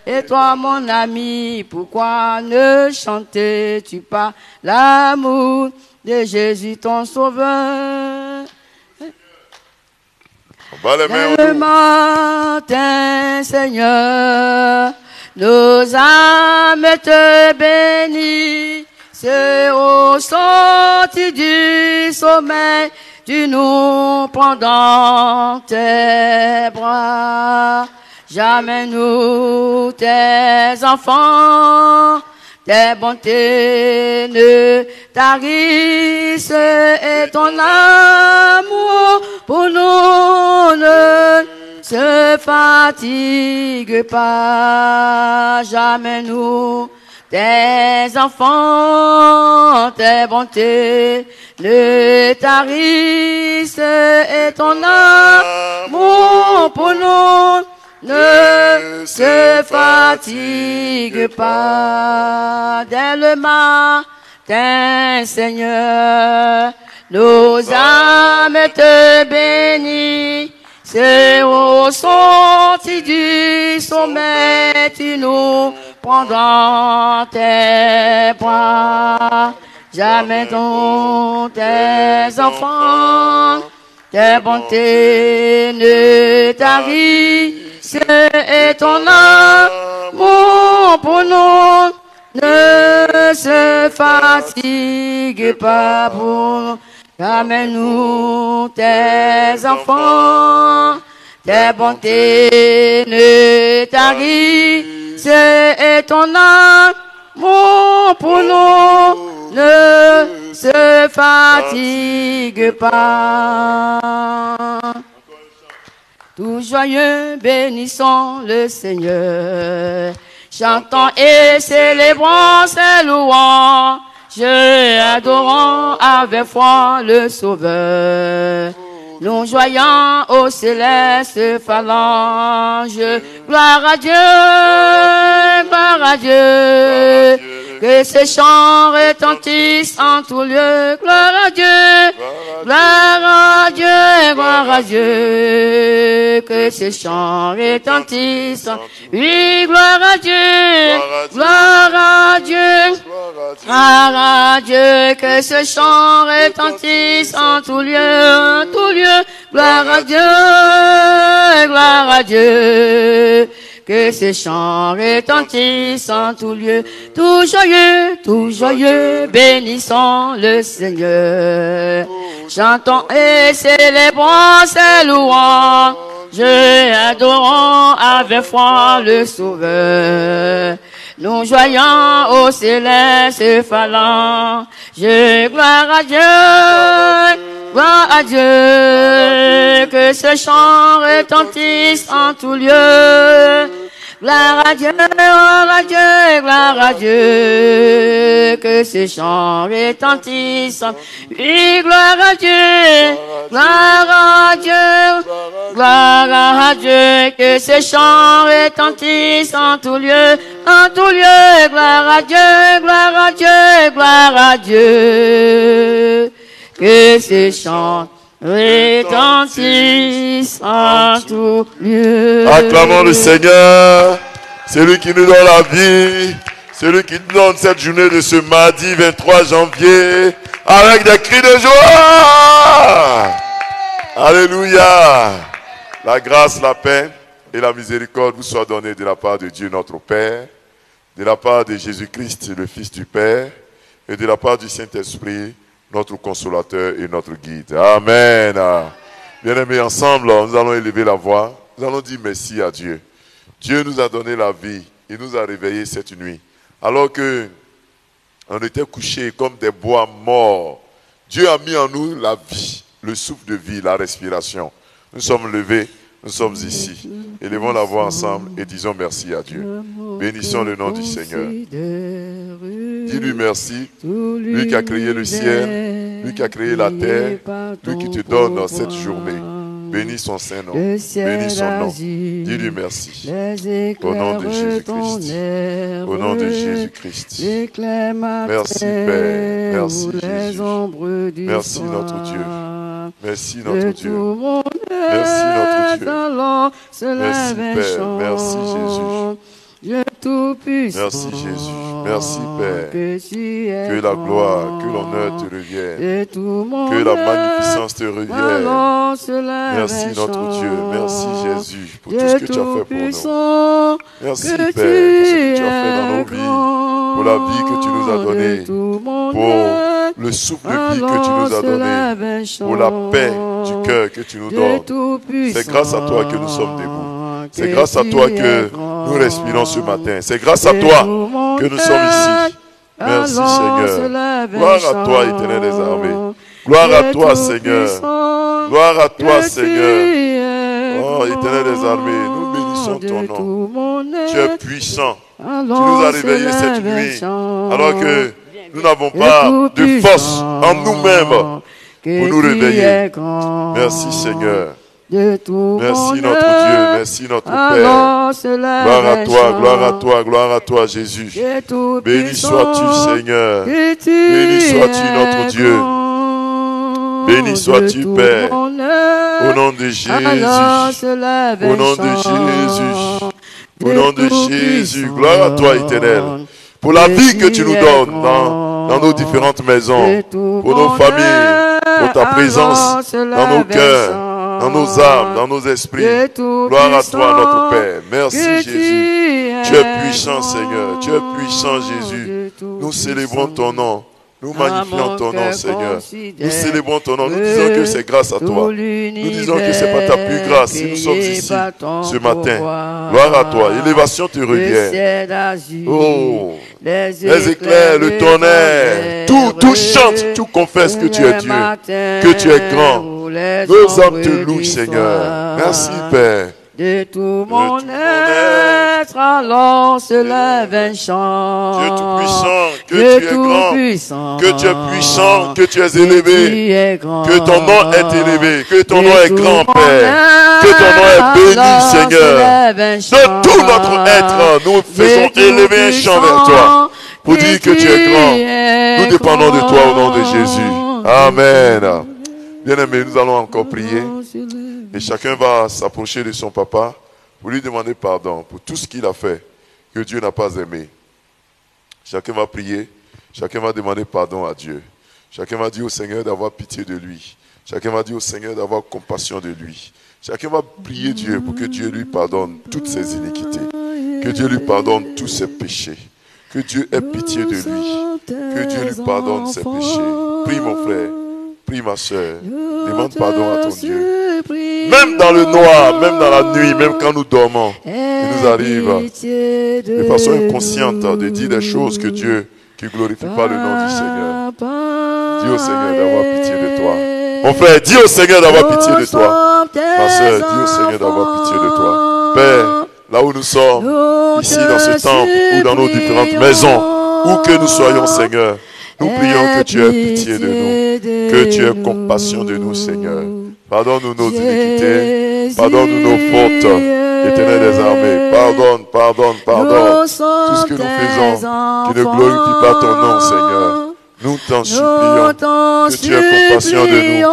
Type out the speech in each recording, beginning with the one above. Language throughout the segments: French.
Et toi, mon ami, pourquoi ne chantais-tu pas l'amour de Jésus, ton sauveur? Le matin, Seigneur, nos âmes te bénissent. Au sorti du sommeil, tu nous prends dans tes bras. Jamais nous, tes enfants, tes bontés ne tarissent et ton amour pour nous ne se fatigue pas. Jamais nous, tes enfants, tes bontés ne tarissent et ton amour pour nous ne se fatigue pas. Dès le matin, Seigneur, nos âmes te bénissent. C'est au sorti du sommeil, tu nous prends dans tes bras. Jamais dont tes enfants, tes bontés ne tarissent et ton amour pour nous ne se fatigue pas pour nous. Ramène-nous tes enfants, tes bontés ne tarissent et ton amour pour nous ne se fatigue pas. Tout joyeux bénissons le Seigneur, chantons et célébrons ses louanges. Adorons avec foi le Sauveur. Nous joyons au céleste phalange. Gloire à Dieu, gloire à Dieu. Que ces chants retentissent en tout lieu. Gloire à Dieu, gloire à Dieu, gloire à Dieu. Que ces chants retentissent. Oui, gloire à Dieu, gloire à Dieu. Gloire à Dieu, que ce chant retentisse en tout lieu, gloire à Dieu, gloire à Dieu, que ces chants retentissent en tout lieu, tout joyeux, bénissons le Seigneur, chantons et célébrons ses louanges, adorons avec foi le Sauveur. Nous joyons au céleste phalange. Gloire à Dieu, que ce chant retentisse en tout lieu. Gloire à Dieu, gloire à Dieu, gloire à Dieu, que ces chants retentissent. Oui, gloire à Dieu, gloire à Dieu, gloire à Dieu, que ces chants retentissent en tout lieu, gloire à Dieu, gloire à Dieu, gloire à Dieu, que ces chants retentissent en tout lieu. Acclamons le Seigneur, celui qui nous donne la vie, celui qui nous donne cette journée de ce mardi 23 janvier, avec des cris de joie. Alléluia. La grâce, la paix et la miséricorde vous soient données de la part de Dieu notre Père, de la part de Jésus-Christ, le Fils du Père, et de la part du Saint-Esprit, notre consolateur et notre guide. Amen. Bien-aimés, ensemble, nous allons élever la voix. Nous allons dire merci à Dieu. Dieu nous a donné la vie. Il nous a réveillés cette nuit. Alors que on était couchés comme des bois morts, Dieu a mis en nous la vie, le souffle de vie, la respiration. Nous sommes levés, nous sommes ici. Élevons la voix ensemble et disons merci à Dieu. Bénissons le nom du Seigneur. Dis-lui merci, lui qui a créé le ciel, lui qui a créé la terre, lui qui te donne cette journée. Bénis son Saint-Nom, bénis son nom. Dis-lui merci. Au nom de Jésus-Christ. Au nom de Jésus-Christ. Merci Père, merci Jésus. Merci notre Dieu. Merci notre Dieu. Merci notre Dieu. Merci Père, merci Jésus. Dieu tout-puissant. Merci Jésus. Merci Père. Que la gloire, que l'honneur te revienne. Que la magnificence te revienne. Merci notre Dieu. Merci Jésus pour tout ce que tu as fait pour nous. Merci Père pour ce que tu as fait dans nos vies. Pour la vie que tu nous as donnée. Pour le souffle de vie que tu nous as donné. Pour la paix du cœur que tu nous donnes. C'est grâce à toi que nous sommes debout. C'est grâce à toi que nous respirons ce matin. C'est grâce à toi que nous sommes ici. Merci Seigneur. Gloire à toi, Éternel des armées. Gloire à toi, Seigneur. Gloire à toi, Seigneur. Oh, Éternel des armées, nous bénissons ton nom. Tu es puissant. Tu nous as réveillés cette nuit alors que nous n'avons pas de force en nous-mêmes pour nous réveiller. Merci Seigneur. Merci notre Dieu, merci notre Père. Gloire à toi, gloire à toi, gloire à toi Jésus. Béni sois-tu Seigneur. Béni sois-tu notre Dieu. Béni sois-tu Père. Au nom de Jésus. Au nom de Jésus. Au nom de Jésus. Gloire à toi Éternel. Pour la vie que tu nous donnes dans nos différentes maisons. Pour nos familles. Pour ta présence dans nos cœurs. Dans nos âmes, dans nos esprits. Gloire à toi, notre Père. Merci, Jésus. Tu es puissant, Seigneur. Tu es puissant, Jésus. Nous célébrons ton nom. Nous magnifions ton nom, Seigneur. Nous célébrons ton nom. Nous disons que c'est grâce à toi. Nous disons que c'est pas ta plus grâce si nous sommes ici ce matin. Gloire à toi. Élévation te revient. Oh, les éclairs, le tonnerre, tout chante, tout confesse que tu es Dieu, que tu es grand. Nos âmes te louent, Seigneur. Merci, Père. De tout mon être, alors se lève un chant. Dieu tout-puissant, que tu es grand, que tu es puissant, que tu es élevé, que ton nom est élevé, que ton nom est grand, Père, que ton nom est béni, Seigneur. De tout notre être, nous faisons élever un chant vers toi, pour dire que tu es grand. Nous dépendons de toi au nom de Jésus. Amen. Bien-aimés, nous allons encore prier. Et chacun va s'approcher de son papa pour lui demander pardon pour tout ce qu'il a fait que Dieu n'a pas aimé. Chacun va prier. Chacun va demander pardon à Dieu. Chacun va dire au Seigneur d'avoir pitié de lui. Chacun va dire au Seigneur d'avoir compassion de lui. Chacun va prier Dieu pour que Dieu lui pardonne toutes ses iniquités. Que Dieu lui pardonne tous ses péchés. Que Dieu ait pitié de lui. Que Dieu lui pardonne ses péchés. Prie mon frère. Prie ma soeur, demande pardon à ton Dieu. Même dans le noir, même dans la nuit, même quand nous dormons, il nous arrive de façon inconsciente de dire des choses que Dieu, qui ne glorifie pas le nom du Seigneur. Dis au Seigneur d'avoir pitié de toi. Mon frère, dis au Seigneur d'avoir pitié de toi. Ma soeur, dis au Seigneur d'avoir pitié de toi. Père, là où nous sommes, ici dans ce temple ou dans nos différentes maisons, où que nous soyons, Seigneur, nous prions que tu aies pitié de nous, que tu aies compassion de nous, Seigneur. Pardonne-nous nos iniquités, pardonne-nous nos fautes, Éternel des armées. Pardonne, pardonne, pardonne tout ce que nous faisons qui ne glorifie pas ton nom, Seigneur. Nous t'en supplions que tu aies compassion de nous,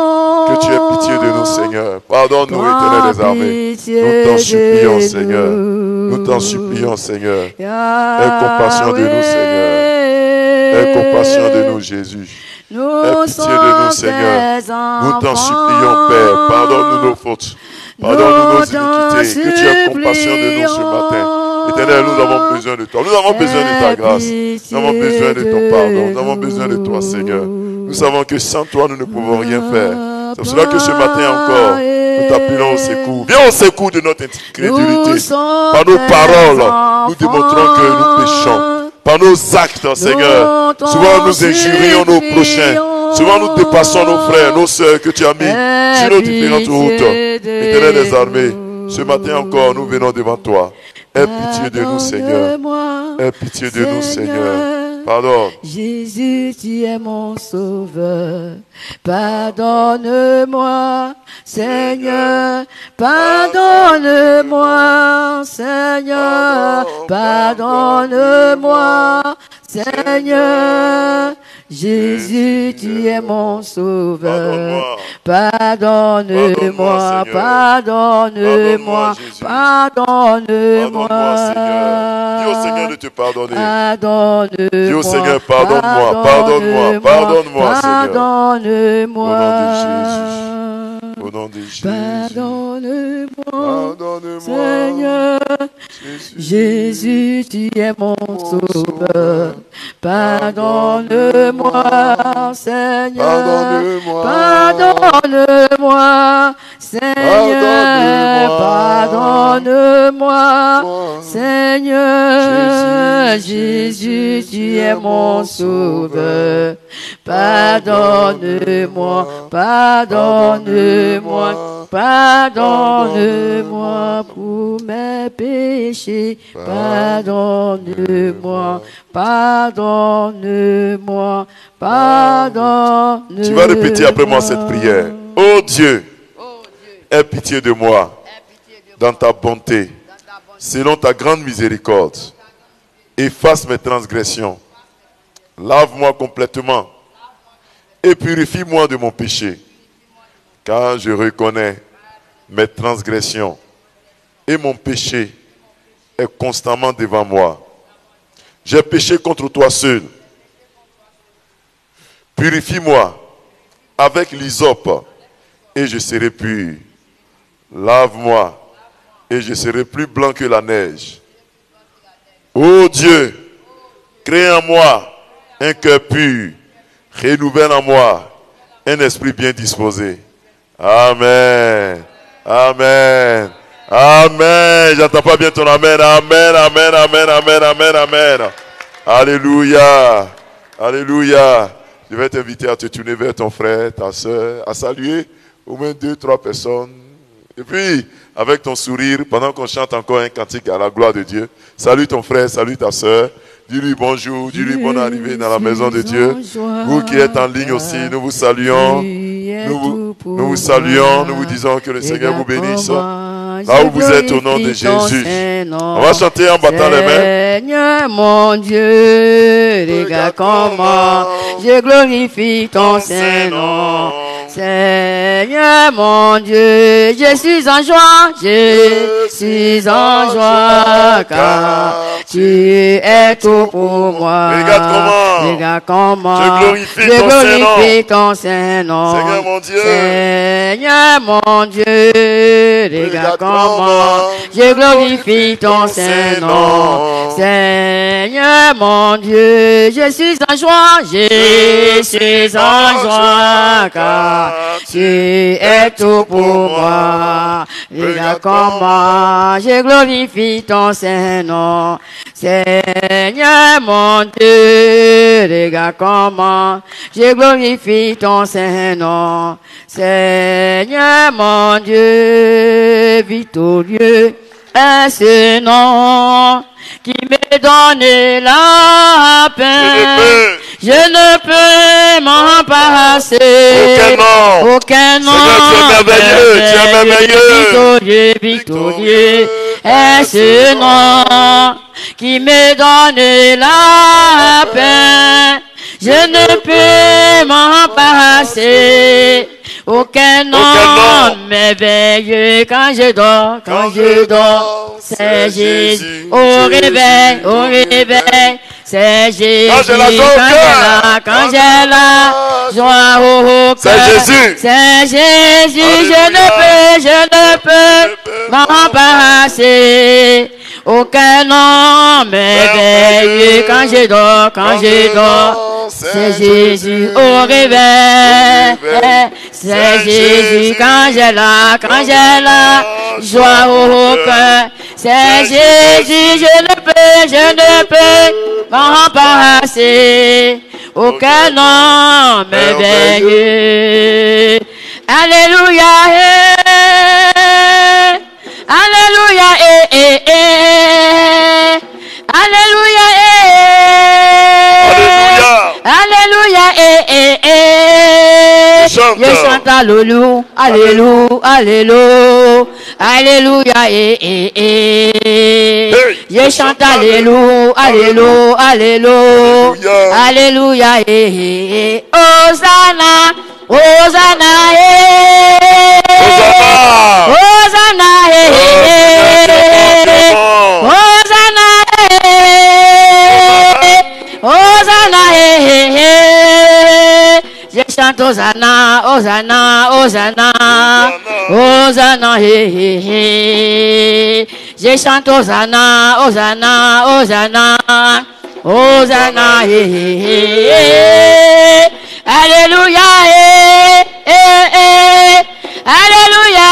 que tu aies pitié de nous, Seigneur. Pardonne-nous, Éternel des armées. Nous t'en supplions, Seigneur. Nous t'en supplions, Seigneur. Aie compassion de nous, Seigneur. Aie compassion de nous, Jésus. Aie pitié de nous, Seigneur. Nous t'en supplions, Père. Pardonne-nous nos fautes. Pardonne-nous nos iniquités. Que tu aies compassion de nous ce matin. Éternel, nous avons besoin de toi. Nous avons besoin de ta grâce. Nous avons besoin de ton pardon. Nous avons besoin de toi, Seigneur. Nous savons que sans toi, nous ne pouvons rien faire. C'est pour cela que ce matin encore, nous t'appelons au secours. Viens au secours de notre incrédulité. Par nos paroles, nous démontrons que nous péchons. Par nos actes, Seigneur. Souvent nous injurions nos prochains. Souvent nous dépassons nos frères, nos sœurs que tu as mis sur nos différentes routes. Éternel des armées, ce matin encore, nous venons devant toi. Aie pitié de nous, Seigneur. Aie pitié de nous, Seigneur. Pardonne. Jésus, tu es mon sauveur. Pardonne-moi, Seigneur. Pardonne-moi, Seigneur. Pardonne-moi, Seigneur. Jésus, tu es mon sauveur. pardonne-moi, pardonne-moi, pardonne-moi. Dis au Seigneur de te pardonner. Pardonne-moi. Dis au Seigneur, pardonne-moi, pardonne-moi, pardonne-moi, Seigneur. Pardonne-moi. Au nom de Jésus. Pardonne-moi, Pardonne-moi, Seigneur. Jésus, tu es mon sauveur. Pardonne-moi, Seigneur. Pardonne-moi, Seigneur. Pardonne-moi, Seigneur. Jésus, tu es mon sauveur. Pardonne-moi, pardonne-moi, pardonne-moi pour mes péchés. Pardonne-moi, pardonne-moi, pardonne-moi. Tu vas répéter après moi cette prière. Oh Dieu, aie pitié de moi dans ta bonté, selon ta grande miséricorde. Efface mes transgressions. Lave-moi complètement et purifie-moi de mon péché, car je reconnais mes transgressions et mon péché est constamment devant moi. J'ai péché contre toi seul. Purifie-moi avec l'hysope et je serai pur. Lave-moi et je serai plus blanc que la neige. Ô Dieu, crée en moi un cœur pur, renouvelle en moi un esprit bien disposé. Amen. Amen. Amen. J'entends pas bien ton amen. Amen, amen, amen, amen, amen, amen. Alléluia. Alléluia. Je vais t'inviter à te tourner vers ton frère, ta soeur, à saluer au moins 2-3 personnes. Et puis, avec ton sourire, pendant qu'on chante encore un cantique à la gloire de Dieu, salue ton frère, salue ta soeur. Dis-lui bonjour, dis-lui bonne arrivée dans la maison de Dieu. Vous qui êtes en ligne aussi, nous vous saluons. Nous vous saluons, nous vous disons que le Seigneur vous bénisse. Là où vous êtes au nom de Jésus. On va chanter en battant les mains. Seigneur mon Dieu, regarde comment je glorifie ton Saint-Nom. Seigneur mon Dieu, je suis en joie, je suis en joie, car tu es tout pour moi. Regarde comment je glorifie ton Saint-Nom. Seigneur mon Dieu, Seigneur mon Dieu, regarde comment je glorifie ton Saint-Nom. Seigneur mon Dieu, je suis en joie, je suis en joie, car tu es tout pour moi. Regarde comment je glorifie ton Saint-Nom. Seigneur mon Dieu, regarde comment je glorifie ton Saint-Nom. Seigneur mon Dieu, victorieux est ce nom qui me donne la paix. Je ne peux m'en passer. Aucun nom. Seigneur, tu es merveilleux. Victorieux, victorieux est ce nom qui me donne la paix. Je ne peux m'en passer. Aucun nom merveilleux quand je dors, c'est Jésus. Au réveil, c'est Jésus. Quand j'ai la joie au cœur, c'est Jésus. Je ne peux m'en passer. Aucun nom merveilleux quand je dors, c'est Jésus. Au réveil, c'est Jésus. Quand j'ai la joie au cœur, c'est Jésus. Je ne peux m'en passer. Aucun nom merveilleux. Alléluia. Alléluia, Alléluia, Alléluia, Je chante Alléluia, Alléluia, Alléluia, Je chante Alléluia, Alléluia, Alléluia, Alléluia, Hosanna, Hosanna, Hosanna, Hosanna, Hosanna, je chante Hosanna, Hosanna, Hosanna, Hosanna, je chante Hosanna, Hosanna, Hosanna, Hosanna, Alléluia, Alléluia, Alléluia,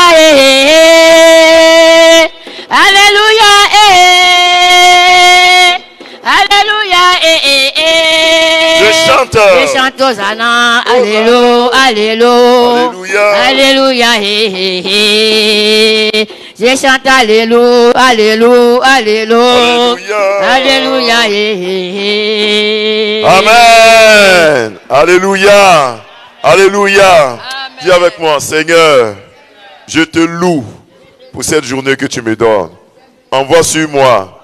Alléluia, Je chante Hosanna, Alléluia, Alléluia, Alléluia, je chante Alléluia, Alléluia, Alléluia, Alléluia, Amen. Alléluia. Alléluia. Dis avec moi, Seigneur, je te loue pour cette journée que tu me donnes. Envoie sur moi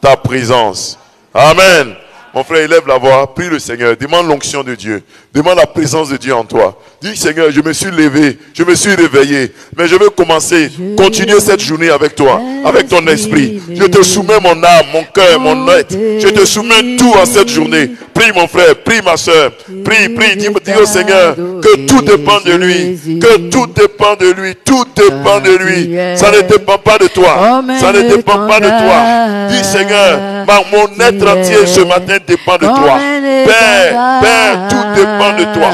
ta présence. Amen. Mon frère, élève la voix, prie le Seigneur, demande l'onction de Dieu, demande la présence de Dieu en toi. Dis, Seigneur, je me suis levé, je me suis réveillé, mais je veux continuer cette journée avec toi, avec ton esprit. Je te soumets mon âme, mon cœur, mon être. Je te soumets tout en cette journée. Prie mon frère, prie ma soeur, prie, dis au Seigneur que tout dépend de lui, que tout dépend de lui, tout dépend de lui. Ça ne dépend pas de toi, ça ne dépend pas de toi. Dis, Seigneur, mon être entier ce matin dépend de toi. Père, tout dépend de toi.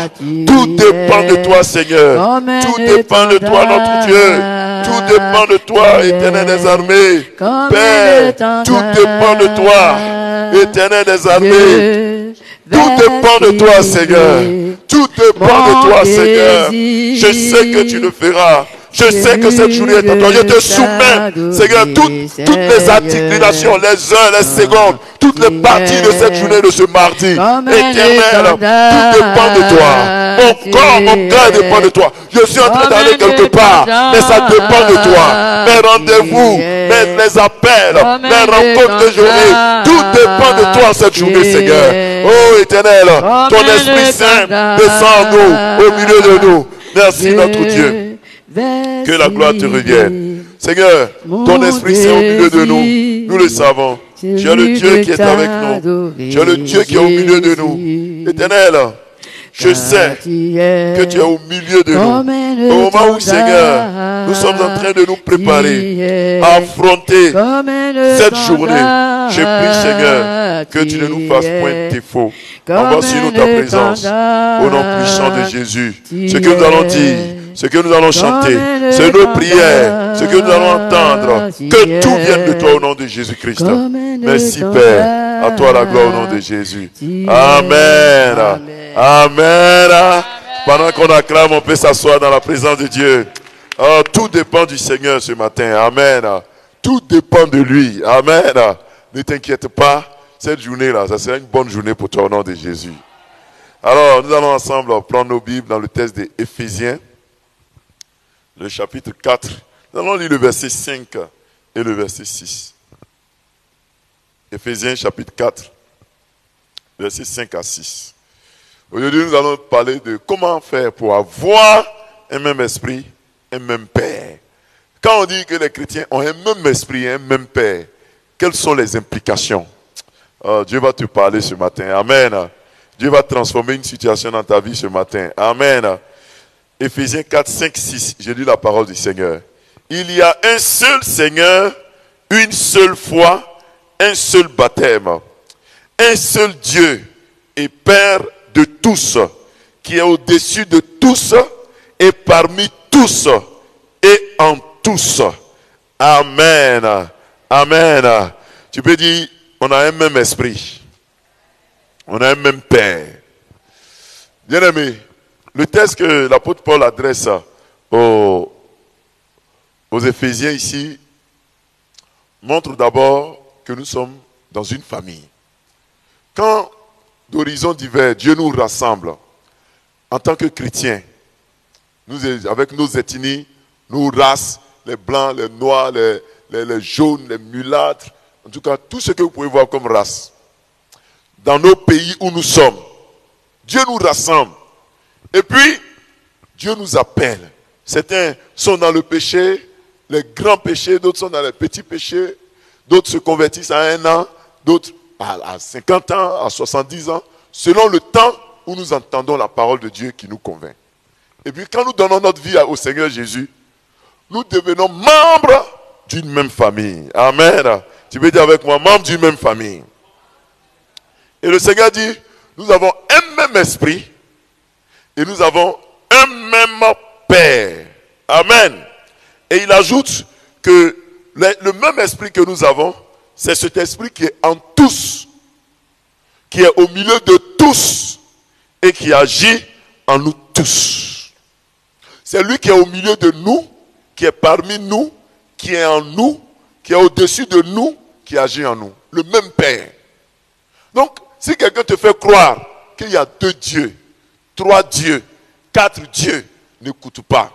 Tout dépend de toi, Seigneur. Tout dépend de toi, notre Dieu. Tout dépend de toi, Éternel des armées. Père, tout dépend de toi, Éternel des armées. Tout dépend de toi, Seigneur. Tout dépend de toi, Seigneur. Je sais que tu le feras. Je sais que cette journée est à toi. Je te soumets, Seigneur, toutes les articulations, les heures, les secondes, toutes les parties de cette journée, de ce mardi. Éternel, tout dépend de toi. Mon corps, mon cœur dépend de toi. Je suis en train d'aller quelque part, mais ça dépend de toi. Mes rendez-vous, mes appels, mes rencontres que j'aurai, tout dépend de toi cette journée, Seigneur. Oh Éternel, ton Esprit Saint descend en nous, au milieu de nous. Merci notre Dieu. Que la gloire te revienne. Seigneur, ton Esprit Saint au milieu de nous, nous le savons. Tu es le Dieu qui est avec nous. Tu es le Dieu qui est au milieu de nous. Éternel, je sais que tu es au milieu de nous. Au moment où, Seigneur, nous sommes en train de nous préparer à affronter cette journée, je prie, Seigneur, que tu ne nous fasses point défaut. Envoie sur nous ta présence. Au nom puissant de Jésus. Ce que nous allons dire, ce que nous allons chanter, c'est nos prières, ce que nous allons entendre, que tout vienne de toi au nom de Jésus-Christ. Merci Père, à toi la gloire au nom de Jésus. Amen. Amen. Pendant qu'on acclame, on peut s'asseoir dans la présence de Dieu. Oh, tout dépend du Seigneur ce matin. Amen. Tout dépend de lui. Amen. Ne t'inquiète pas, cette journée-là, ça sera une bonne journée pour toi au nom de Jésus. Alors, nous allons ensemble prendre nos Bibles dans le texte des Éphésiens. Le chapitre 4, nous allons lire le verset 5 et le verset 6. Éphésiens chapitre 4, verset 5 à 6. Aujourd'hui, nous allons parler de comment faire pour avoir un même esprit, un même Père. Quand on dit que les chrétiens ont un même esprit, un même Père, quelles sont les implications? Dieu va te parler ce matin. Amen. Dieu va transformer une situation dans ta vie ce matin. Amen. Éphésiens 4, 5, 6, j'ai lu la parole du Seigneur. Il y a un seul Seigneur, une seule foi, un seul baptême, un seul Dieu et Père de tous, qui est au-dessus de tous et parmi tous et en tous. Amen. Amen. Tu peux dire, on a un même esprit. On a un même Père. Bien-aimé, le texte que l'apôtre Paul adresse aux Éphésiens ici montre d'abord que nous sommes dans une famille. Quand d'horizons divers, Dieu nous rassemble en tant que chrétiens, nous, avec nos ethnies, nos races, les blancs, les noirs, les jaunes, les mulâtres, en tout cas tout ce que vous pouvez voir comme race, dans nos pays où nous sommes, Dieu nous rassemble. Et puis, Dieu nous appelle. Certains sont dans le péché, les grands péchés, d'autres sont dans les petits péchés, d'autres se convertissent à 1 an, d'autres à 50 ans, à 70 ans, selon le temps où nous entendons la parole de Dieu qui nous convainc. Et puis quand nous donnons notre vie au Seigneur Jésus, nous devenons membres d'une même famille. Amen. Tu peux dire avec moi, membres d'une même famille. Et le Seigneur dit, nous avons un même esprit et nous avons un même Père. Amen. Et il ajoute que le même esprit que nous avons, c'est cet esprit qui est en tous, qui est au milieu de tous et qui agit en nous tous. C'est lui qui est au milieu de nous, qui est parmi nous, qui est en nous, qui est au-dessus de nous, qui agit en nous. Le même Père. Donc, si quelqu'un te fait croire qu'il y a 2 dieux, 3 dieux, 4 dieux, n'écoute pas.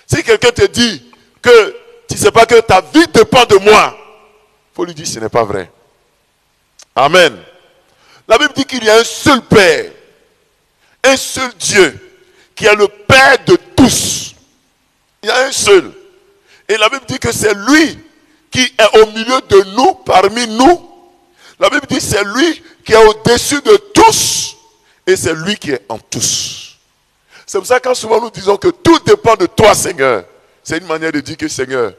Si quelqu'un te dit que tu ne sais pas que ta vie dépend de moi, il faut lui dire que ce n'est pas vrai. Amen. La Bible dit qu'il y a un seul Père, un seul Dieu, qui est le Père de tous. Il y a un seul. Et la Bible dit que c'est lui qui est au milieu de nous, parmi nous. La Bible dit que c'est lui qui est au-dessus de tous et c'est lui qui est en tous. C'est pour ça que quand souvent nous disons que tout dépend de toi, Seigneur, c'est une manière de dire que, Seigneur,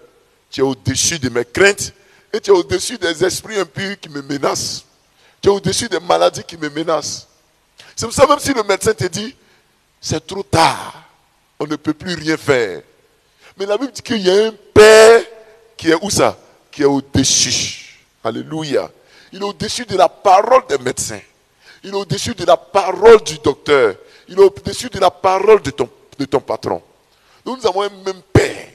tu es au-dessus de mes craintes et tu es au-dessus des esprits impurs qui me menacent. Tu es au-dessus des maladies qui me menacent. C'est pour ça même si le médecin te dit, c'est trop tard, on ne peut plus rien faire. Mais la Bible dit qu'il y a un Père qui est où ça? Qui est au-dessus. Alléluia. Il est au-dessus de la parole des médecins. Il est au-dessus de la parole du docteur. Il est au-dessus de la parole de ton patron. Nous avons un même Père.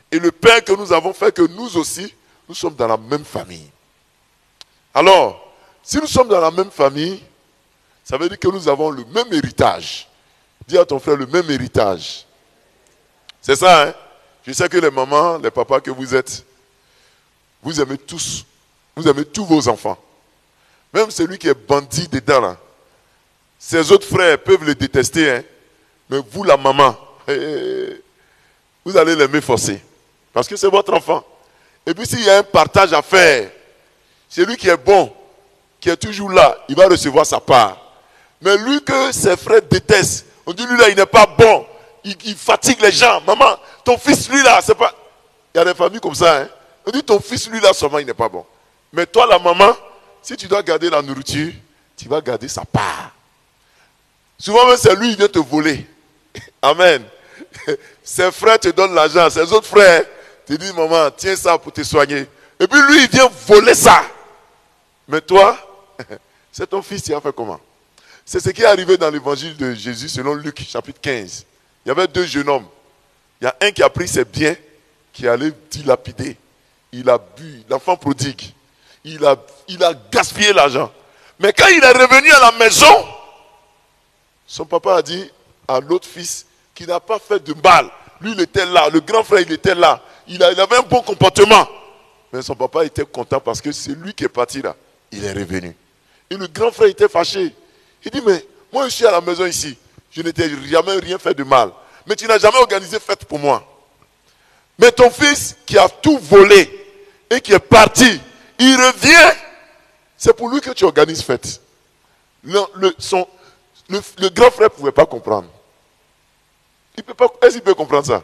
Et le Père que nous avons fait que nous aussi, nous sommes dans la même famille. Alors, si nous sommes dans la même famille, ça veut dire que nous avons le même héritage. Dis à ton frère le même héritage. C'est ça, hein? Je sais que les mamans, les papas que vous êtes, vous aimez tous. Vous aimez tous vos enfants. Même celui qui est bandit dedans, là. Ses autres frères peuvent le détester, hein? Mais vous, la maman, vous allez l'aimer forcer. Parce que c'est votre enfant. Et puis s'il y a un partage à faire, celui qui est bon, qui est toujours là, il va recevoir sa part. Mais lui que ses frères détestent, on dit lui là, il n'est pas bon. Il fatigue les gens. Maman, ton fils, lui là, c'est pas... Il y a des familles comme ça, hein? On dit ton fils, lui là, seulement, il n'est pas bon. Mais toi, la maman, si tu dois garder la nourriture, tu vas garder sa part. Souvent même, c'est lui qui vient te voler. Amen. Ses frères te donnent l'argent. Ses autres frères te disent, maman, tiens ça pour te soigner. Et puis lui, il vient voler ça. Mais toi, c'est ton fils, tu as fait comment? C'est ce qui est arrivé dans l'évangile de Jésus selon Luc, chapitre 15. Il y avait 2 jeunes hommes. Il y a un qui a pris ses biens, qui allait dilapider. Il a bu, l'enfant prodigue. Il a gaspillé l'argent. Mais quand il est revenu à la maison, son papa a dit à l'autre fils qui n'a pas fait de mal. Lui, il était là. Le grand frère, il était là. Il avait un bon comportement. Mais son papa était content parce que c'est lui qui est parti là. Il est revenu. Et le grand frère était fâché. Il dit, mais moi, je suis à la maison ici. Je n'étais jamais rien fait de mal. Mais tu n'as jamais organisé fête pour moi. Mais ton fils qui a tout volé et qui est parti, il revient. C'est pour lui que tu organises fête. Le grand frère ne pouvait pas comprendre. Est-ce qu'il peut comprendre ça?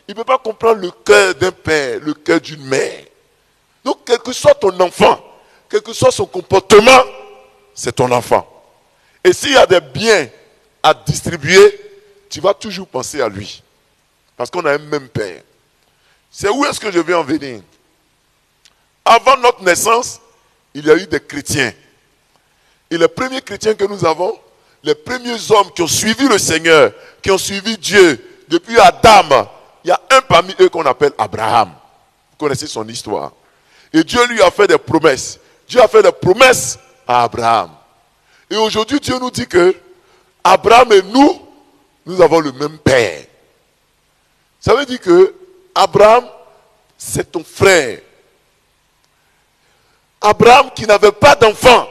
Il ne peut pas comprendre le cœur d'un père, le cœur d'une mère. Donc, quel que soit ton enfant, quel que soit son comportement, c'est ton enfant. Et s'il y a des biens à distribuer, tu vas toujours penser à lui. Parce qu'on a un même père. C'est où est-ce que je vais en venir? Avant notre naissance, il y a eu des chrétiens. Et les premiers chrétiens que nous avons, les premiers hommes qui ont suivi le Seigneur, qui ont suivi Dieu, depuis Adam, il y a un parmi eux qu'on appelle Abraham. Vous connaissez son histoire. Et Dieu lui a fait des promesses. Dieu a fait des promesses à Abraham. Et aujourd'hui, Dieu nous dit que Abraham et nous avons le même père. Ça veut dire que Abraham, c'est ton frère. Abraham qui n'avait pas d'enfant.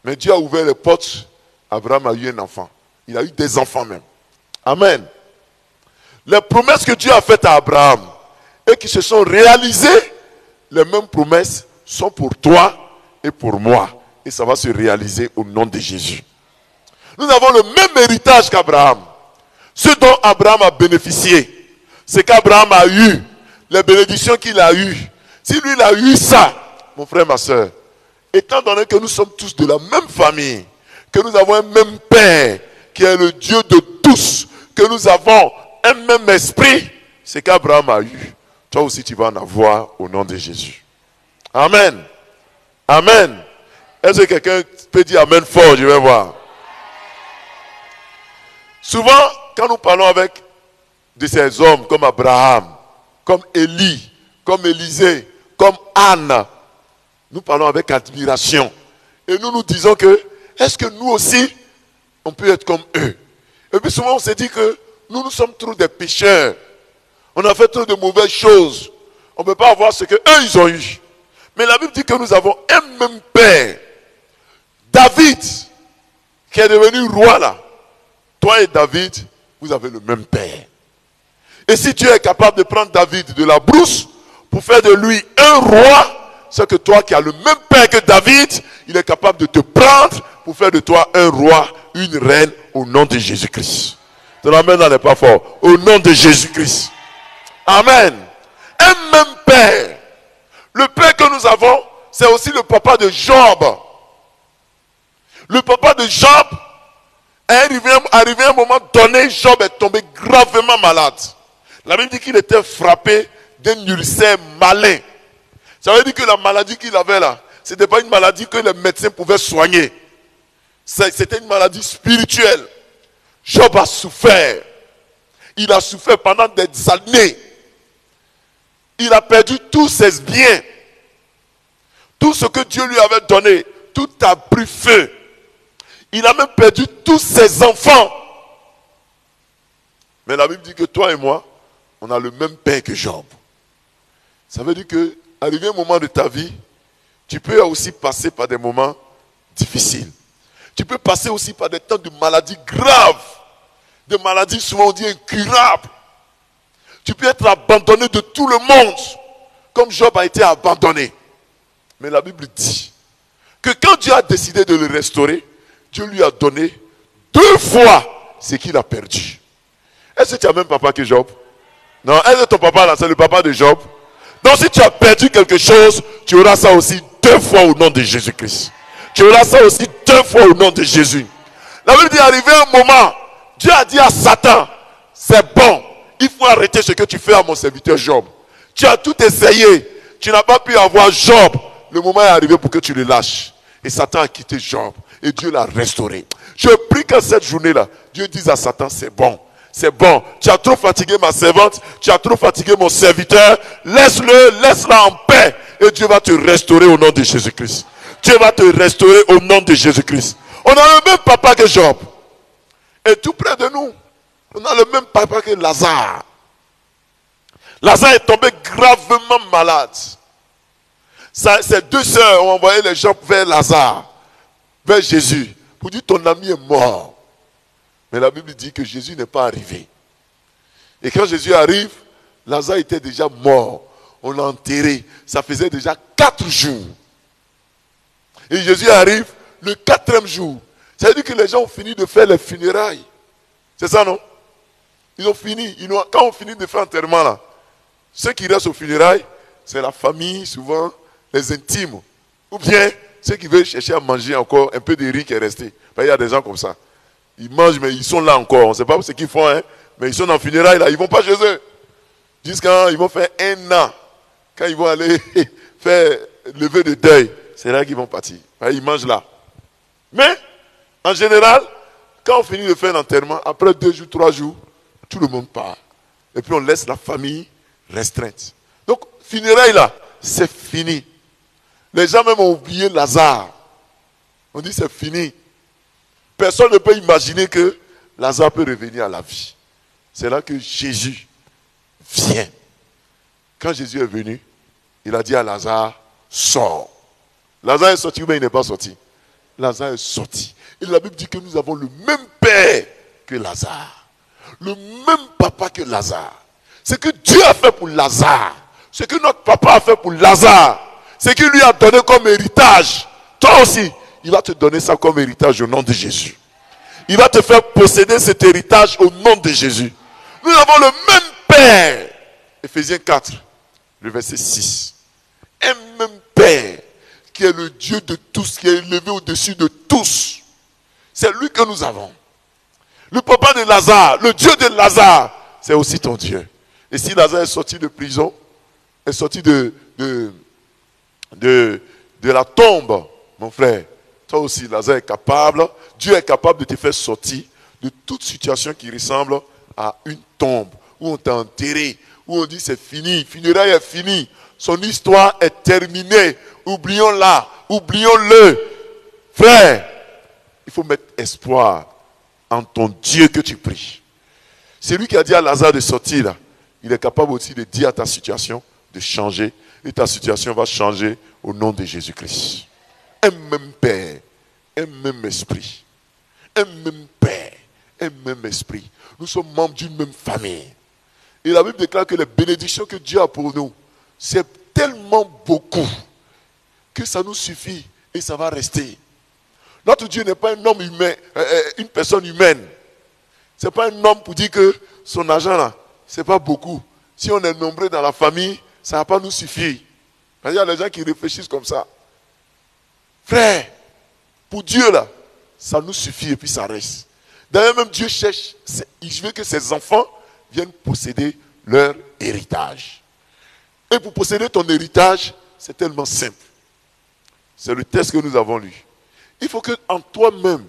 Mais Dieu a ouvert les portes. Abraham a eu un enfant. Il a eu des enfants même. Amen. Les promesses que Dieu a faites à Abraham et qui se sont réalisées, les mêmes promesses sont pour toi et pour moi. Et ça va se réaliser au nom de Jésus. Nous avons le même héritage qu'Abraham. Ce dont Abraham a bénéficié, c'est qu'Abraham a eu les bénédictions qu'il a eues. Si lui il a eu ça, mon frère, ma soeur, étant donné que nous sommes tous de la même famille, que nous avons un même Père, qui est le Dieu de tous, que nous avons un même esprit, c'est qu'Abraham a eu. Toi aussi tu vas en avoir au nom de Jésus. Amen. Amen. Est-ce que quelqu'un peut dire Amen fort? Je vais voir. Souvent, quand nous parlons avec de ces hommes comme Abraham, comme Élie, comme Élisée, comme Anne, nous parlons avec admiration. Et nous nous disons que, est-ce que nous aussi, on peut être comme eux? Et puis souvent on se dit que nous sommes trop des pécheurs. On a fait trop de mauvaises choses. On ne peut pas avoir ce qu'eux ils ont eu. Mais la Bible dit que nous avons un même Père. David, qui est devenu roi là. Toi et David, vous avez le même Père. Et si Dieu est capable de prendre David de la brousse pour faire de lui un roi, c'est que toi qui as le même Père que David, il est capable de te prendre pour faire de toi un roi, une reine au nom de Jésus-Christ. Ton amen n'en est pas fort. Au nom de Jésus-Christ. Amen. Un même Père. Le Père que nous avons, c'est aussi le papa de Job. Le papa de Job, arrivé à un moment donné, Job est tombé gravement malade. La Bible dit qu'il était frappé d'un ulcère malin. Ça veut dire que la maladie qu'il avait là, ce n'était pas une maladie que les médecins pouvaient soigner. C'était une maladie spirituelle. Job a souffert. Il a souffert pendant des années. Il a perdu tous ses biens. Tout ce que Dieu lui avait donné, tout a pris feu. Il a même perdu tous ses enfants. Mais la Bible dit que toi et moi, on a le même Père que Job. Ça veut dire que, arrivé un moment de ta vie, tu peux aussi passer par des moments difficiles. Tu peux passer aussi par des temps de maladies graves. De maladies souvent on dit incurables. Tu peux être abandonné de tout le monde. Comme Job a été abandonné. Mais la Bible dit que quand Dieu a décidé de le restaurer, Dieu lui a donné 2 fois ce qu'il a perdu. Est-ce que tu as même papa que Job? Non, est-ce que ton papa là, c'est le papa de Job? Donc si tu as perdu quelque chose, tu auras ça aussi 2 fois au nom de Jésus-Christ. Tu auras ça aussi 2 fois au nom de Jésus. La Bible dit, arrivé un moment, Dieu a dit à Satan, c'est bon, il faut arrêter ce que tu fais à mon serviteur Job. Tu as tout essayé, tu n'as pas pu avoir Job. Le moment est arrivé pour que tu le lâches. Et Satan a quitté Job. Et Dieu l'a restauré. Je prie que cette journée-là, Dieu dise à Satan, c'est bon. C'est bon. Tu as trop fatigué ma servante. Tu as trop fatigué mon serviteur. Laisse-le, laisse-la en paix. Et Dieu va te restaurer au nom de Jésus-Christ. Dieu va te restaurer au nom de Jésus-Christ. On a le même papa que Job. Et tout près de nous, on a le même papa que Lazare. Lazare est tombé gravement malade. Ses 2 sœurs ont envoyé les gens vers Lazare, vers Jésus, pour dire ton ami est mort. Mais la Bible dit que Jésus n'est pas arrivé. Et quand Jésus arrive, Lazare était déjà mort. On l'a enterré. Ça faisait déjà 4 jours. Et Jésus arrive le 4e jour. Ça veut dire que les gens ont fini de faire les funérailles. C'est ça, non? Ils ont fini. Quand on finit de faire l'enterrement là, ceux qui restent aux funérailles, c'est la famille souvent, les intimes. Ou bien ceux qui veulent chercher à manger encore un peu de riz qui est resté. Il y a des gens comme ça. Ils mangent, mais ils sont là encore. On ne sait pas ce qu'ils font, hein. Mais ils sont en funérailles là. Ils ne vont pas chez eux. Jusqu'à ils vont faire 1 an. Quand ils vont aller faire lever de deuil, c'est là qu'ils vont partir. Ils mangent là. Mais, en général, quand on finit de faire l'enterrement, après 2 jours, 3 jours, tout le monde part. Et puis on laisse la famille restreinte. Donc, funérailles là, c'est fini. Les gens même ont oublié Lazare. On dit c'est fini. Personne ne peut imaginer que Lazare peut revenir à la vie. C'est là que Jésus vient. Quand Jésus est venu, il a dit à Lazare, sors. Lazare est sorti ou bien il n'est pas sorti? Lazare est sorti. Et la Bible dit que nous avons le même Père que Lazare. Le même papa que Lazare. Ce que Dieu a fait pour Lazare, ce que notre papa a fait pour Lazare, ce qu'il lui a donné comme héritage, toi aussi, il va te donner ça comme héritage au nom de Jésus. Il va te faire posséder cet héritage au nom de Jésus. Nous avons le même Père. Éphésiens 4, le verset 6. Un même Père qui est le Dieu de tous, qui est élevé au-dessus de tous. C'est lui que nous avons. Le papa de Lazare, le Dieu de Lazare, c'est aussi ton Dieu. Et si Lazare est sorti de prison, est sorti de la tombe, mon frère, toi aussi, Lazare est capable, Dieu est capable de te faire sortir de toute situation qui ressemble à une tombe, où on t'a enterré, où on dit c'est fini, funérailles est fini, son histoire est terminée, oublions-la, oublions-le. Frère, il faut mettre espoir en ton Dieu que tu pries. C'est lui qui a dit à Lazare de sortir là. Il est capable aussi de dire à ta situation de changer. Et ta situation va changer au nom de Jésus-Christ. Un même Père, un même esprit. Un même Père, un même esprit. Nous sommes membres d'une même famille. Et la Bible déclare que les bénédictions que Dieu a pour nous, c'est tellement beaucoup que ça nous suffit et ça va rester. Notre Dieu n'est pas un homme humain, une personne humaine. Ce n'est pas un homme pour dire que son argent là, ce n'est pas beaucoup. Si on est nombreux dans la famille, ça ne va pas nous suffire. Il y a des gens qui réfléchissent comme ça. Frère, pour Dieu là, ça nous suffit et puis ça reste. D'ailleurs même Dieu cherche, il veut que ses enfants viennent posséder leur héritage. Et pour posséder ton héritage, c'est tellement simple. C'est le texte que nous avons lu. Il faut que en toi-même,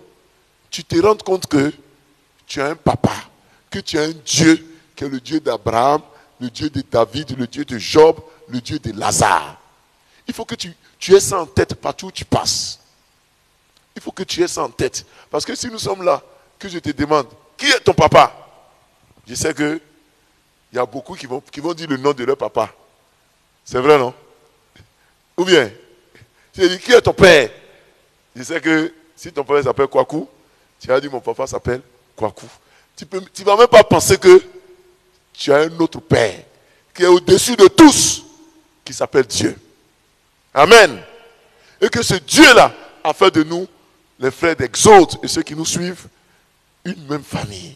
tu te rendes compte que tu as un papa, que tu as un Dieu, qui est le Dieu d'Abraham, le Dieu de David, le Dieu de Job, le Dieu de Lazare. Il faut que tu aies ça en tête partout où tu passes. Il faut que tu aies ça en tête. Parce que si nous sommes là, que je te demande, qui est ton papa? Je sais qu'il y a beaucoup qui vont dire le nom de leur papa. C'est vrai, non? Ou bien, je dis, qui est ton père? Je sais que si ton père s'appelle Kwaku, tu vas dire, mon papa s'appelle Kwaku. Tu ne vas même pas penser que tu as un autre père qui est au-dessus de tous, qui s'appelle Dieu. Amen. Et que ce Dieu-là a fait de nous, les frères d'Exode et ceux qui nous suivent, une même famille.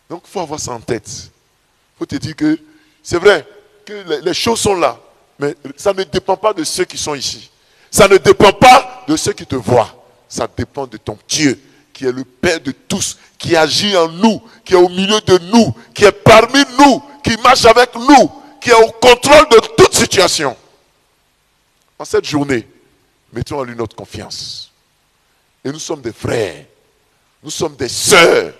Donc il faut avoir ça en tête. Il faut te dire que c'est vrai que les choses sont là, mais ça ne dépend pas de ceux qui sont ici. Ça ne dépend pas de ceux qui te voient. Ça dépend de ton Dieu, qui est le Père de tous, qui agit en nous, qui est au milieu de nous, qui est parmi nous, qui marche avec nous, qui est au contrôle de toute situation. En cette journée, mettons en lui notre confiance. Et nous sommes des frères, nous sommes des sœurs,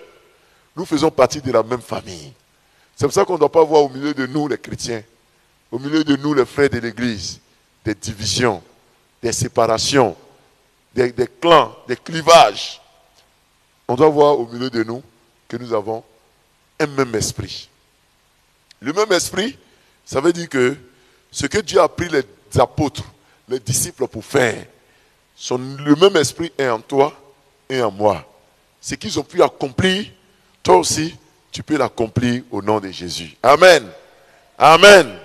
nous faisons partie de la même famille. C'est pour ça qu'on ne doit pas voir au milieu de nous les chrétiens, au milieu de nous les frères de l'église, des divisions, des séparations, des clans, des clivages. On doit voir au milieu de nous que nous avons un même esprit. Le même esprit, ça veut dire que ce que Dieu a pris les apôtres, les disciples pour faire, le même esprit est en toi et en moi. Ce qu'ils ont pu accomplir, toi aussi, tu peux l'accomplir au nom de Jésus. Amen. Amen.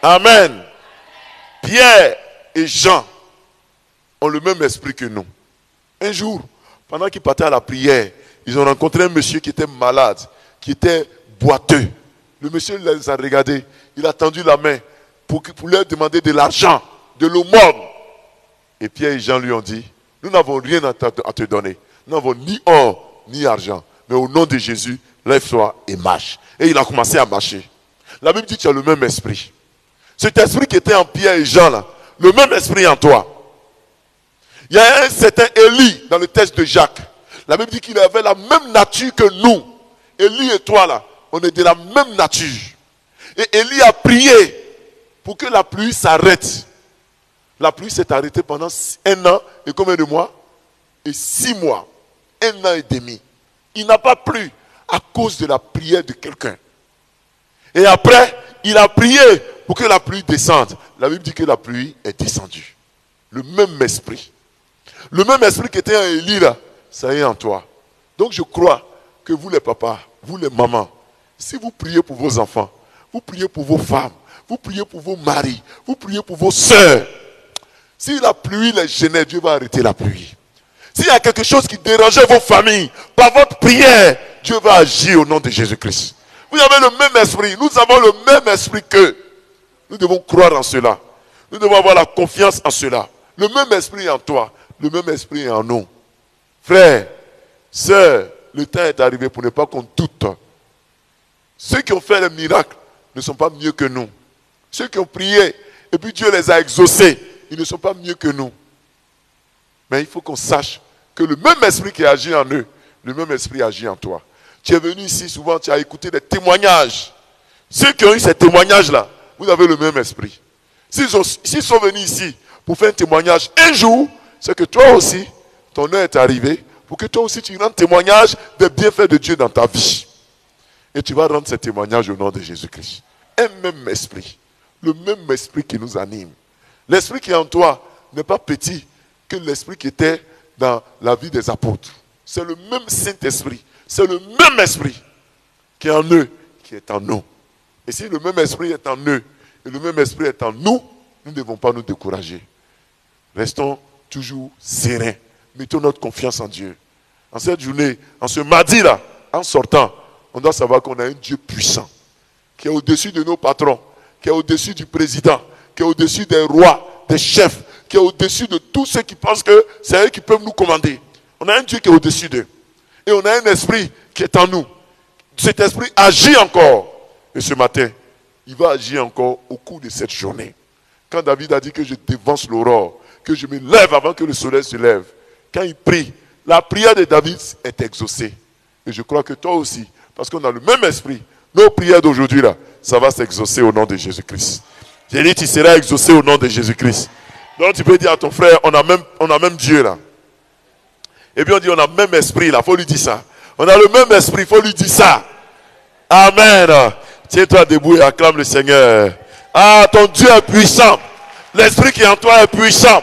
Amen. Pierre et Jean ont le même esprit que nous. Un jour, pendant qu'ils partaient à la prière, ils ont rencontré un monsieur qui était malade, qui était boiteux. Le monsieur les a regardés, il a tendu la main pour leur demander de l'argent, de l'aumône. Et Pierre et Jean lui ont dit, nous n'avons rien à te donner. Nous n'avons ni or, ni argent. Mais au nom de Jésus, lève-toi et marche. Et il a commencé à marcher. La Bible dit que tu as le même esprit. Cet esprit qui était en Pierre et Jean, là, le même esprit en toi. Il y a un certain Élie dans le texte de Jacques. La Bible dit qu'il avait la même nature que nous. Élie et toi, là, on est de la même nature. Et Élie a prié pour que la pluie s'arrête. La pluie s'est arrêtée pendant 1 an et combien de mois? Et 6 mois. 1 an et demi. Il n'a pas plu à cause de la prière de quelqu'un. Et après, il a prié pour que la pluie descende. La Bible dit que la pluie est descendue. Le même esprit. Le même esprit qui était en Élie là, ça y est en toi. Donc je crois que vous les papas, vous les mamans, si vous priez pour vos enfants, vous priez pour vos femmes, vous priez pour vos maris, vous priez pour vos sœurs, si la pluie les gênait, Dieu va arrêter la pluie. S'il y a quelque chose qui dérangeait vos familles, par votre prière, Dieu va agir au nom de Jésus-Christ. Vous avez le même esprit, nous avons le même esprit qu'eux. Nous devons croire en cela. Nous devons avoir la confiance en cela. Le même esprit est en toi, le même esprit est en nous. Frères, sœurs, le temps est arrivé pour ne pas qu'on doute. Ceux qui ont fait les miracles ne sont pas mieux que nous. Ceux qui ont prié et puis Dieu les a exaucés, ils ne sont pas mieux que nous. Mais il faut qu'on sache que le même esprit qui agit en eux, le même esprit agit en toi. Tu es venu ici, souvent tu as écouté des témoignages. Ceux qui ont eu ces témoignages-là, vous avez le même esprit. S'ils sont venus ici pour faire un témoignage un jour, c'est que toi aussi, ton heure est arrivée pour que toi aussi tu rendes témoignage des bienfaits de Dieu dans ta vie. Et tu vas rendre ces témoignages au nom de Jésus-Christ. Un même esprit. Le même esprit qui nous anime. L'esprit qui est en toi n'est pas petit que l'esprit qui était dans la vie des apôtres. C'est le même Saint-Esprit. C'est le même esprit qui est en eux, qui est en nous. Et si le même esprit est en eux, et le même esprit est en nous, nous ne devons pas nous décourager. Restons toujours sereins. Mettons notre confiance en Dieu. En cette journée, en ce mardi-là, en sortant, on doit savoir qu'on a un Dieu puissant, qui est au-dessus de nos patrons, qui est au-dessus du président, qui est au-dessus des rois, des chefs, qui est au-dessus de tous ceux qui pensent que c'est eux qui peuvent nous commander. On a un Dieu qui est au-dessus d'eux. Et on a un esprit qui est en nous. Cet esprit agit encore. Et ce matin, il va agir encore au cours de cette journée. Quand David a dit que je dévance l'aurore, que je me lève avant que le soleil se lève, quand il prie, la prière de David est exaucée. Et je crois que toi aussi, parce qu'on a le même esprit, nos prières d'aujourd'hui là, ça va s'exaucer au nom de Jésus-Christ. J'ai dit, tu seras exaucé au nom de Jésus-Christ. Donc tu peux dire à ton frère, on a même Dieu là. Et puis on dit, on a le même esprit là, il faut lui dire ça. On a le même esprit, il faut lui dire ça. Amen. Tiens-toi debout et acclame le Seigneur. Ah, ton Dieu est puissant. L'esprit qui est en toi est puissant.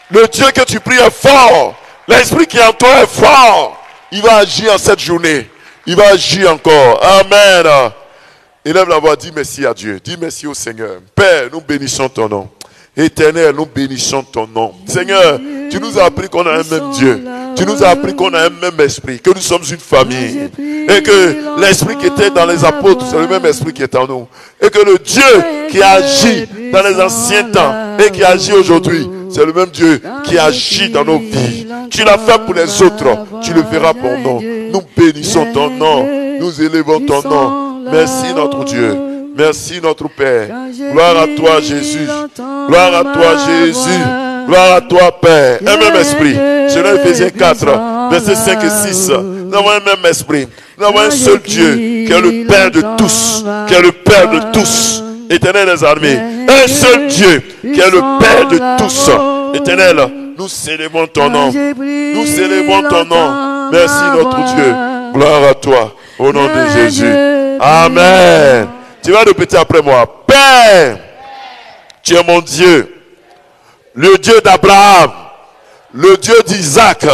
Le Dieu que tu pries est fort. L'esprit qui est en toi est fort. Il va agir en cette journée. Il va agir encore. Amen. Élève la voix, dis merci à Dieu. Dis merci au Seigneur. Père, nous bénissons ton nom. Éternel, nous bénissons ton nom. Seigneur, tu nous as appris qu'on a un même Dieu. Tu nous as appris qu'on a un même esprit, que nous sommes une famille. Et que l'esprit qui était dans les apôtres, c'est le même esprit qui est en nous. Et que le Dieu qui agit dans les anciens temps et qui agit aujourd'hui, c'est le même Dieu qui agit dans nos vies. Tu l'as fait pour les autres, tu le feras pour nous. Nous bénissons ton nom, nous élevons ton nom. Merci notre Dieu. Merci notre Père. Gloire à toi Jésus. Gloire à toi Jésus. Gloire à toi Père. Un même esprit. Selon Ephésiens 4, versets 5 et 6. Nous avons un même esprit. Nous avons un seul Dieu qui est le Père de tous. Qui est le Père de tous. Éternel des armées. Un seul Dieu qui est le Père de tous. Éternel, nous célébrons ton nom. Nous célébrons ton nom. Merci notre Dieu. Gloire à toi. Au nom de Jésus. Amen. Tu vas répéter après moi. Père, tu es mon Dieu. Le Dieu d'Abraham. Le Dieu d'Isaac.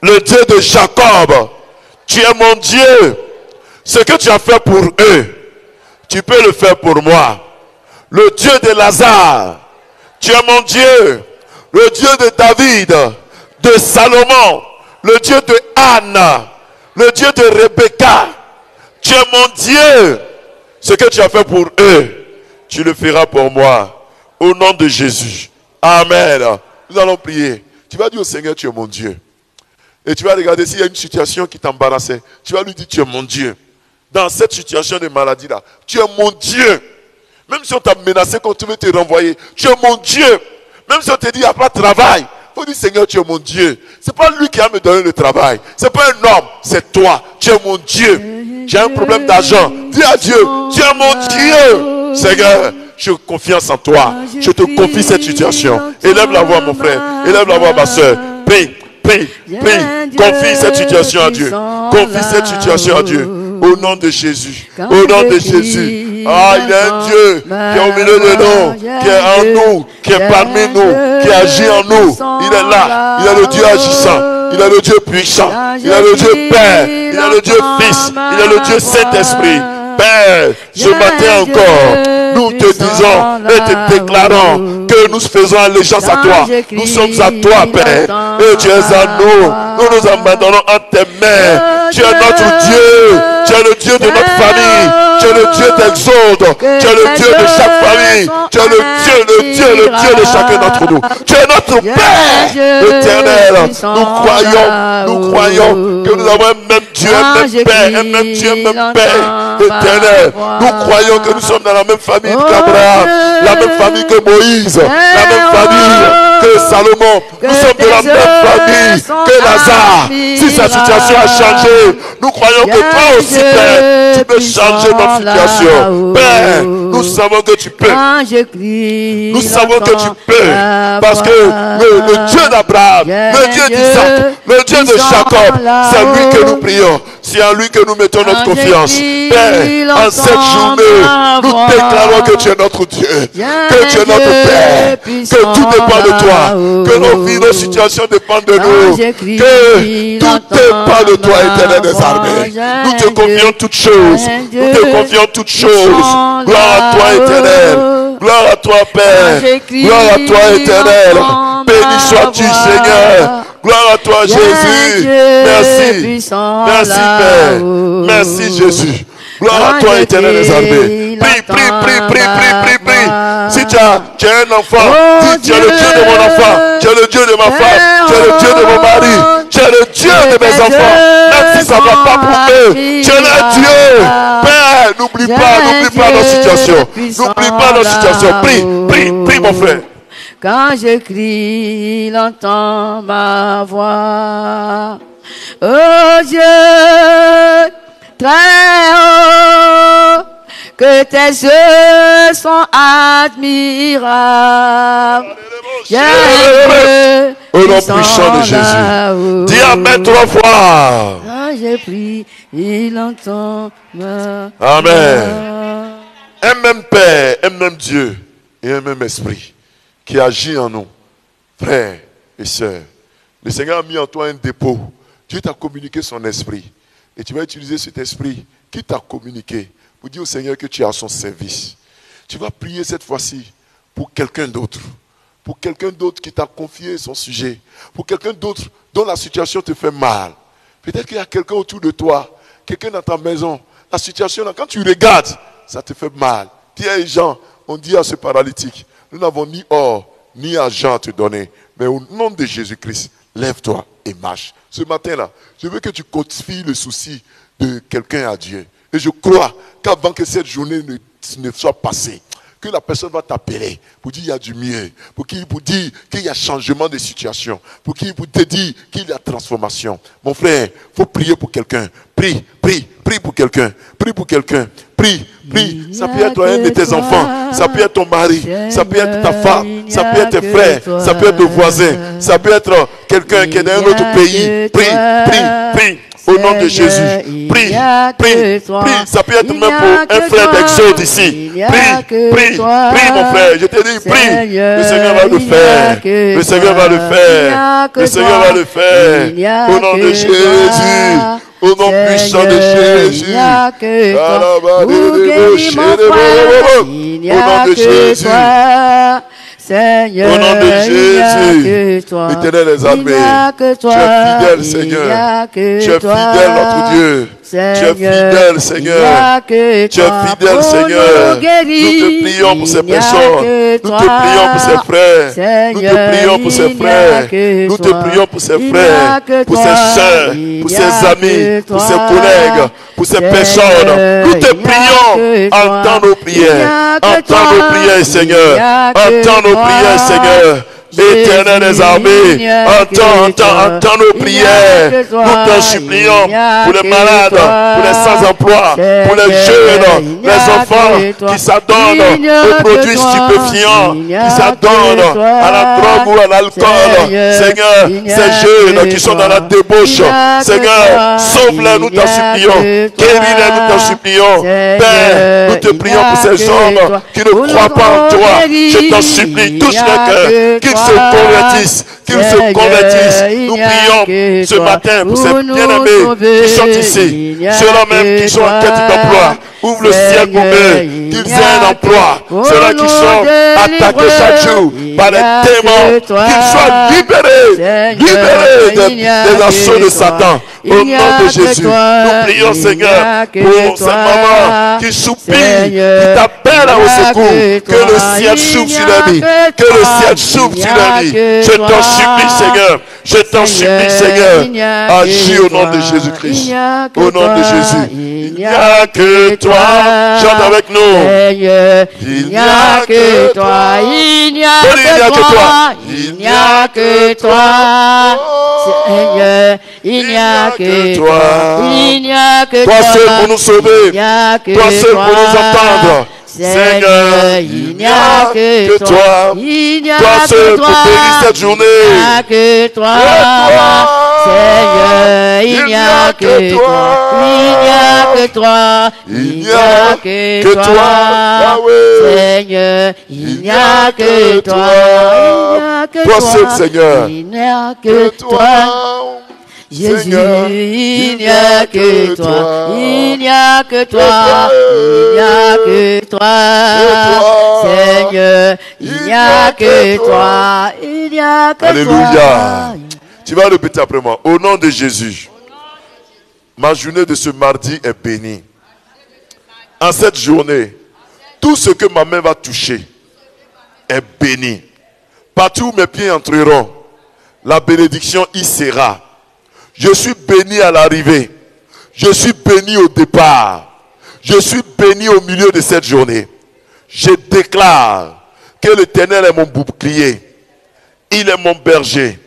Le Dieu de Jacob. Tu es mon Dieu. Ce que tu as fait pour eux, tu peux le faire pour moi. Le Dieu de Lazare. Tu es mon Dieu. Le Dieu de David. De Salomon. Le Dieu de Anne. Le Dieu de Rebecca. Tu es mon Dieu. Ce que tu as fait pour eux, tu le feras pour moi. Au nom de Jésus. Amen. Nous allons prier. Tu vas dire au Seigneur, tu es mon Dieu. Et tu vas regarder s'il y a une situation qui t'embarrassait. Tu vas lui dire, tu es mon Dieu. Dans cette situation de maladie-là, tu es mon Dieu. Même si on t'a menacé qu'on veut te renvoyer, tu es mon Dieu. Même si on te dit, il n'y a pas de travail. Il faut dire, Seigneur, tu es mon Dieu. Ce n'est pas lui qui va me donner le travail. Ce n'est pas un homme, c'est toi. Tu es mon Dieu. J'ai un problème d'argent. Dis à Dieu, tu es mon Dieu. Seigneur, je confiance en toi. Je te confie cette situation. Élève la voix, mon frère. Élève la voix, ma soeur. Prie, prie, prie. Confie cette situation à Dieu. Confie cette situation à Dieu. Au nom de Jésus. Au nom de Jésus. Ah, il y a un Dieu qui est au milieu de nous, qui est en nous, qui est parmi nous, qui agit en nous. Il est là. Il est le Dieu agissant. Il est le Dieu puissant. Il est le Dieu Père. Il est le Dieu Fils. Il est le Dieu Saint-Esprit. Père, ce matin encore, nous te disons et te déclarons que nous faisons allégeance à toi. Nous sommes à toi, Père. Et tu es à nous. Nous nous abandonnons en tes mains. Tu es notre Dieu. Tu es le Dieu de notre famille. Tu es le Dieu d'Exode. Tu es le Dieu de chaque famille. Tu es le Dieu de chacun d'entre nous. Tu es notre Père éternel. Nous croyons que nous avons un même Dieu, un même Père, un même Dieu, un même Père éternel. Nous croyons que nous sommes dans la même famille qu'Abraham, la même famille que Moïse, la même famille que Salomon. Nous sommes de la même famille que Lazare. Si sa situation a changé, nous croyons que toi aussi, Père, tu peux changer notre situation. Père, nous savons que tu peux. Nous savons que tu peux. Parce que le Dieu d'Abraham, le Dieu d'Isaac, le Dieu de Jacob, c'est lui que nous prions. C'est en lui que nous mettons notre confiance. Père, en cette journée, nous déclarons que tu es notre Dieu, que tu es notre Père, que tout dépend de toi, que nos vies, nos situations dépendent de nous, que tout dépend de toi, Éternel des armées. Nous te confions toutes choses. Nous te confions toutes choses. Gloire à toi, Éternel. Gloire à toi, Père. Gloire à toi, Éternel. Béni sois-tu, Seigneur. Gloire à toi, Jésus. Merci. Merci, Père. Merci, Jésus. Gloire à toi, Éternel des armées. Prie. Si tu as un enfant, dis tu es le Dieu de mon enfant, tu es le Dieu de ma femme, tu es le Dieu de mon mari, tu es le Dieu de mes enfants. Même si ça ne va pas pour eux, tu es le Dieu. Père, n'oublie pas nos situations. N'oublie pas nos situations. Prie, mon frère. Quand je crie, il entend ma voix. Oh Dieu, très haut, que tes yeux sont admirables. Au nom puissant de Jésus. Dis Amen 3 fois. Quand je prie, il entend ma voix. Amen. Un même Père, un même Dieu et un même Esprit qui agit en nous, frères et sœurs. Le Seigneur a mis en toi un dépôt. Dieu t'a communiqué son esprit. Et tu vas utiliser cet esprit qui t'a communiqué pour dire au Seigneur que tu es à son service. Tu vas prier cette fois-ci pour quelqu'un d'autre. Pour quelqu'un d'autre qui t'a confié son sujet. Pour quelqu'un d'autre dont la situation te fait mal. Peut-être qu'il y a quelqu'un autour de toi, quelqu'un dans ta maison. La situation, quand tu regardes, ça te fait mal. Pierre et Jean ont dit à ce paralytique, nous n'avons ni or, ni argent à te donner. Mais au nom de Jésus-Christ, lève-toi et marche. Ce matin-là, je veux que tu confies le souci de quelqu'un à Dieu. Et je crois qu'avant que cette journée ne soit passée, que la personne va t'appeler pour dire qu'il y a du mieux, pour dire qu'il y a changement de situation, pour te dire qu'il y a transformation. Mon frère, il faut prier pour quelqu'un. Prie pour quelqu'un. Prie. Ça peut être un de tes enfants, ça peut être ton mari, ça peut être ta femme, ça peut être tes frères, ça peut être le voisin, ça peut être quelqu'un qui est dans un autre pays. Prie. Au nom de Jésus, prie. Ça peut être même pour un frère d'Exode ici. Prie, mon frère. Je te dis, prie. Le Seigneur va le faire. Le Seigneur va le faire. Au nom de Jésus. Au nom puissant de Jésus. Au nom de Jésus. Seigneur, au nom de Jésus, Éternel des armées, tu es fidèle, Seigneur. Tu es fidèle, notre Dieu. Tu es fidèle, Seigneur. Tu es fidèle, Seigneur. Nous te prions pour ces personnes. Nous te prions pour ces frères. Nous te prions pour ces frères. Nous te prions pour ces frères, pour ces sœurs, pour ces amis, pour ces collègues, pour ces personnes. Nous te prions. Entends nos prières. Entends nos prières, Seigneur. Entends nos prières, Seigneur. Éternel des armées, entends nos prières. Nous t'en supplions pour les malades, pour les sans-emploi, pour les jeunes, les enfants qui s'adonnent aux produits stupéfiants, qui s'adonnent à la drogue ou à l'alcool. Seigneur, ces jeunes qui sont dans la débauche, Seigneur, sauve-les, nous t'en supplions. Guéris-les, nous t'en supplions. Père, nous te prions pour ces hommes qui ne croient pas en toi. Je t'en supplie, touche les cœurs, qu'ils se convertissent. Qu'ils se convertissent. Nous prions ce matin pour ces bien-aimés qui sont ici. Ceux-là même qui sont en quête d'emploi. Ouvre le ciel pour eux, qu'ils aient un emploi. Ceux-là qui sont attaqués chaque jour par les démons, qu'ils soient libérés des assauts de Satan. Au nom de Jésus, nous prions, Seigneur, pour cette maman qui soupire, qui t'appelle au secours. Que le ciel s'ouvre sur leur vie. Que le ciel s'ouvre sur leur vie. Je t'en supplie, Seigneur. Je t'en supplie, Seigneur. Agis au nom de Jésus-Christ. Au nom de Jésus. Il n'y a que toi. Chante avec nous. Il n'y a que toi. Il n'y a que toi. Il n'y a que toi. Seigneur, il n'y a que toi. Il n'y a que toi. Toi seul pour nous sauver. Toi seul pour nous entendre. Seigneur, il n'y a que toi. Il n'y a toi seul pour bénir cette journée. Il n'y a que toi. Seigneur, il n'y a que toi. Il n'y a que toi. Il n'y a que toi. Seigneur, il n'y a que toi. Il n'y a que toi. Toi seul, Seigneur. Il n'y a que toi. Jésus, il n'y a que toi, il n'y a que toi, il n'y a que toi, Seigneur, il n'y a que toi, il n'y a que toi. Alléluia. Tu vas répéter après moi. Au nom de Jésus, ma journée de ce mardi est bénie. En cette journée, tout ce que ma main va toucher est béni. Partout où mes pieds entreront, la bénédiction y sera. Je suis béni à l'arrivée. Je suis béni au départ. Je suis béni au milieu de cette journée. Je déclare que l'Éternel est mon bouclier. Il est mon berger.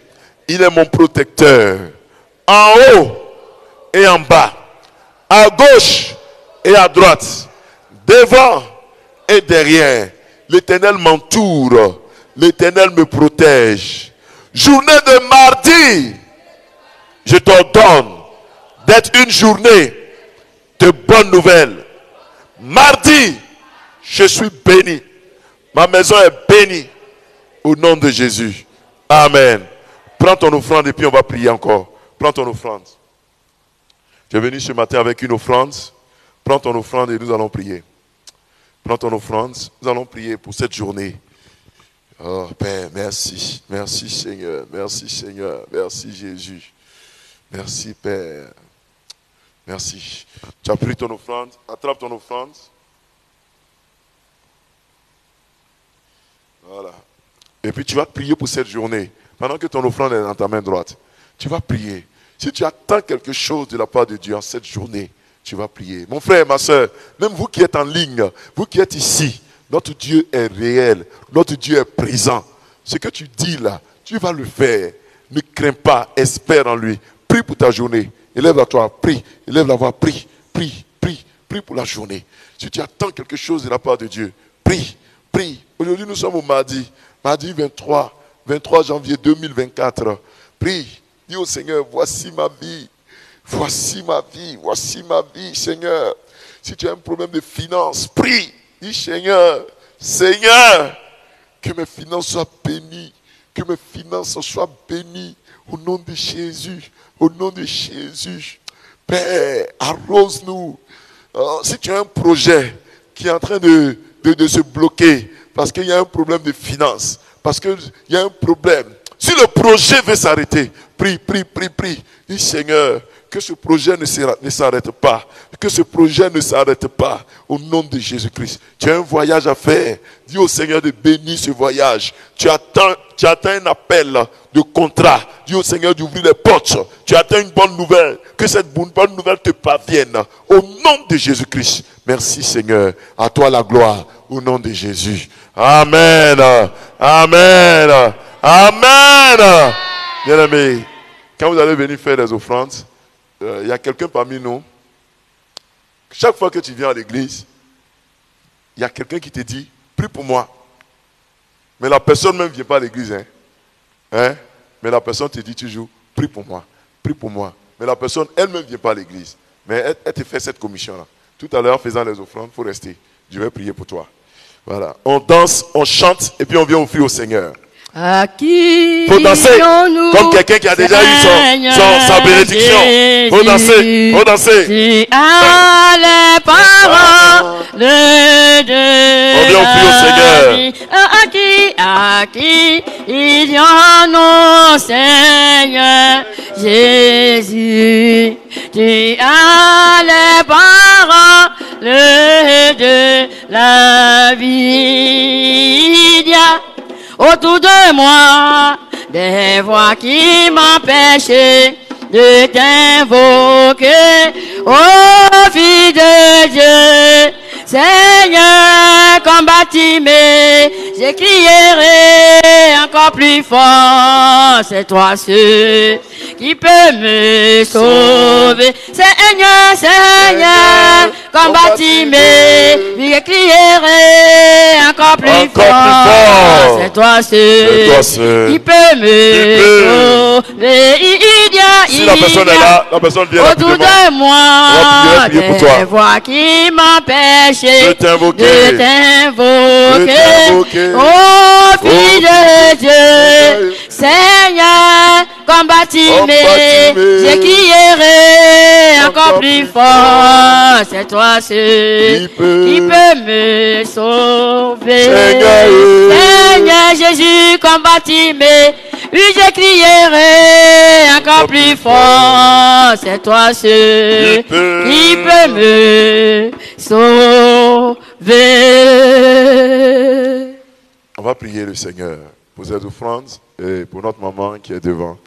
Il est mon protecteur. En haut et en bas. À gauche et à droite. Devant et derrière. L'Éternel m'entoure. L'Éternel me protège. Journée de mardi. Je t'ordonne d'être une journée de bonnes nouvelles. Mardi, je suis béni. Ma maison est bénie. Au nom de Jésus. Amen. Prends ton offrande et puis on va prier encore. Prends ton offrande. Tu es venu ce matin avec une offrande. Prends ton offrande et nous allons prier. Prends ton offrande. Nous allons prier pour cette journée. Oh Père, merci. Merci Seigneur. Merci Seigneur. Merci Jésus. Merci Père. Merci. Tu as pris ton offrande. Attrape ton offrande. Voilà. Et puis tu vas prier pour cette journée. Pendant que ton offrande est dans ta main droite. Tu vas prier. Si tu attends quelque chose de la part de Dieu en cette journée, tu vas prier. Mon frère, ma soeur, même vous qui êtes en ligne, vous qui êtes ici, notre Dieu est réel. Notre Dieu est présent. Ce que tu dis là, tu vas le faire. Ne crains pas, espère en lui. Prie pour ta journée. Élève la toi, prie. Élève la voix, prie. Prie, prie, prie pour la journée. Si tu attends quelque chose de la part de Dieu, prie, prie. Aujourd'hui, nous sommes au mardi 23 janvier 2024. Prie. Dis au Seigneur, voici ma vie. Voici ma vie. Voici ma vie, Seigneur. Si tu as un problème de finances, prie. Dis, Seigneur, que mes finances soient bénies. Que mes finances soient bénies. Au nom de Jésus. Au nom de Jésus. Père, arrose-nous. Si tu as un projet qui est en train de se bloquer, parce qu'il y a un problème de finances, parce qu'il y a un problème. Si le projet veut s'arrêter, prie, prie, prie, prie. Dis, Seigneur, que ce projet ne s'arrête pas. Que ce projet ne s'arrête pas. Au nom de Jésus-Christ. Tu as un voyage à faire. Dis au Seigneur de bénir ce voyage. Tu attends un appel de contrat. Dis au Seigneur d'ouvrir les portes. Tu attends une bonne nouvelle. Que cette bonne nouvelle te parvienne. Au nom de Jésus-Christ. Merci Seigneur. À toi la gloire. Au nom de Jésus. Amen. Amen. Amen. Bien-aimés, quand vous allez venir faire des offrandes, il y a quelqu'un parmi nous. Chaque fois que tu viens à l'église, il y a quelqu'un qui te dit, prie pour moi. Mais la personne même ne vient pas à l'église. Mais la personne te dit toujours, prie pour moi. Prie pour moi. Mais la personne elle-même ne vient pas à l'église. Mais elle te fait cette commission-là. Tout à l'heure, en faisant les offrandes, il faut rester. Je vais prier pour toi. Voilà. On danse, on chante et puis on vient offrir au Seigneur. À qui faut danser comme quelqu'un qui a déjà eu sa bénédiction. Faut danser, faut danser. Tu as les paroles de On vient au Seigneur. À qui dirions-nous, Seigneur Jésus? Tu as les paroles de la vie. Autour de moi, des voix qui m'empêchent de t'invoquer, ô Fils de Dieu. Seigneur, combattez-moi, je crierai encore plus fort, c'est toi seul qui peut me sauver. Seigneur, Seigneur, combattez-moi, je crierai encore plus fort, c'est toi seul qui peut me sauver. Si la personne est là, la personne vient autour de moi, des voix qui m'empêchent de t'invoquer, oh Fils de Dieu. Seigneur, combattez-moi, je crierai encore plus fort, c'est toi seul qui peut me sauver. Seigneur Jésus, combattez-moi, je crierai encore plus fort, c'est toi seul qui peut me sauver. On va prier le Seigneur pour cette offrande et pour notre maman qui est devant.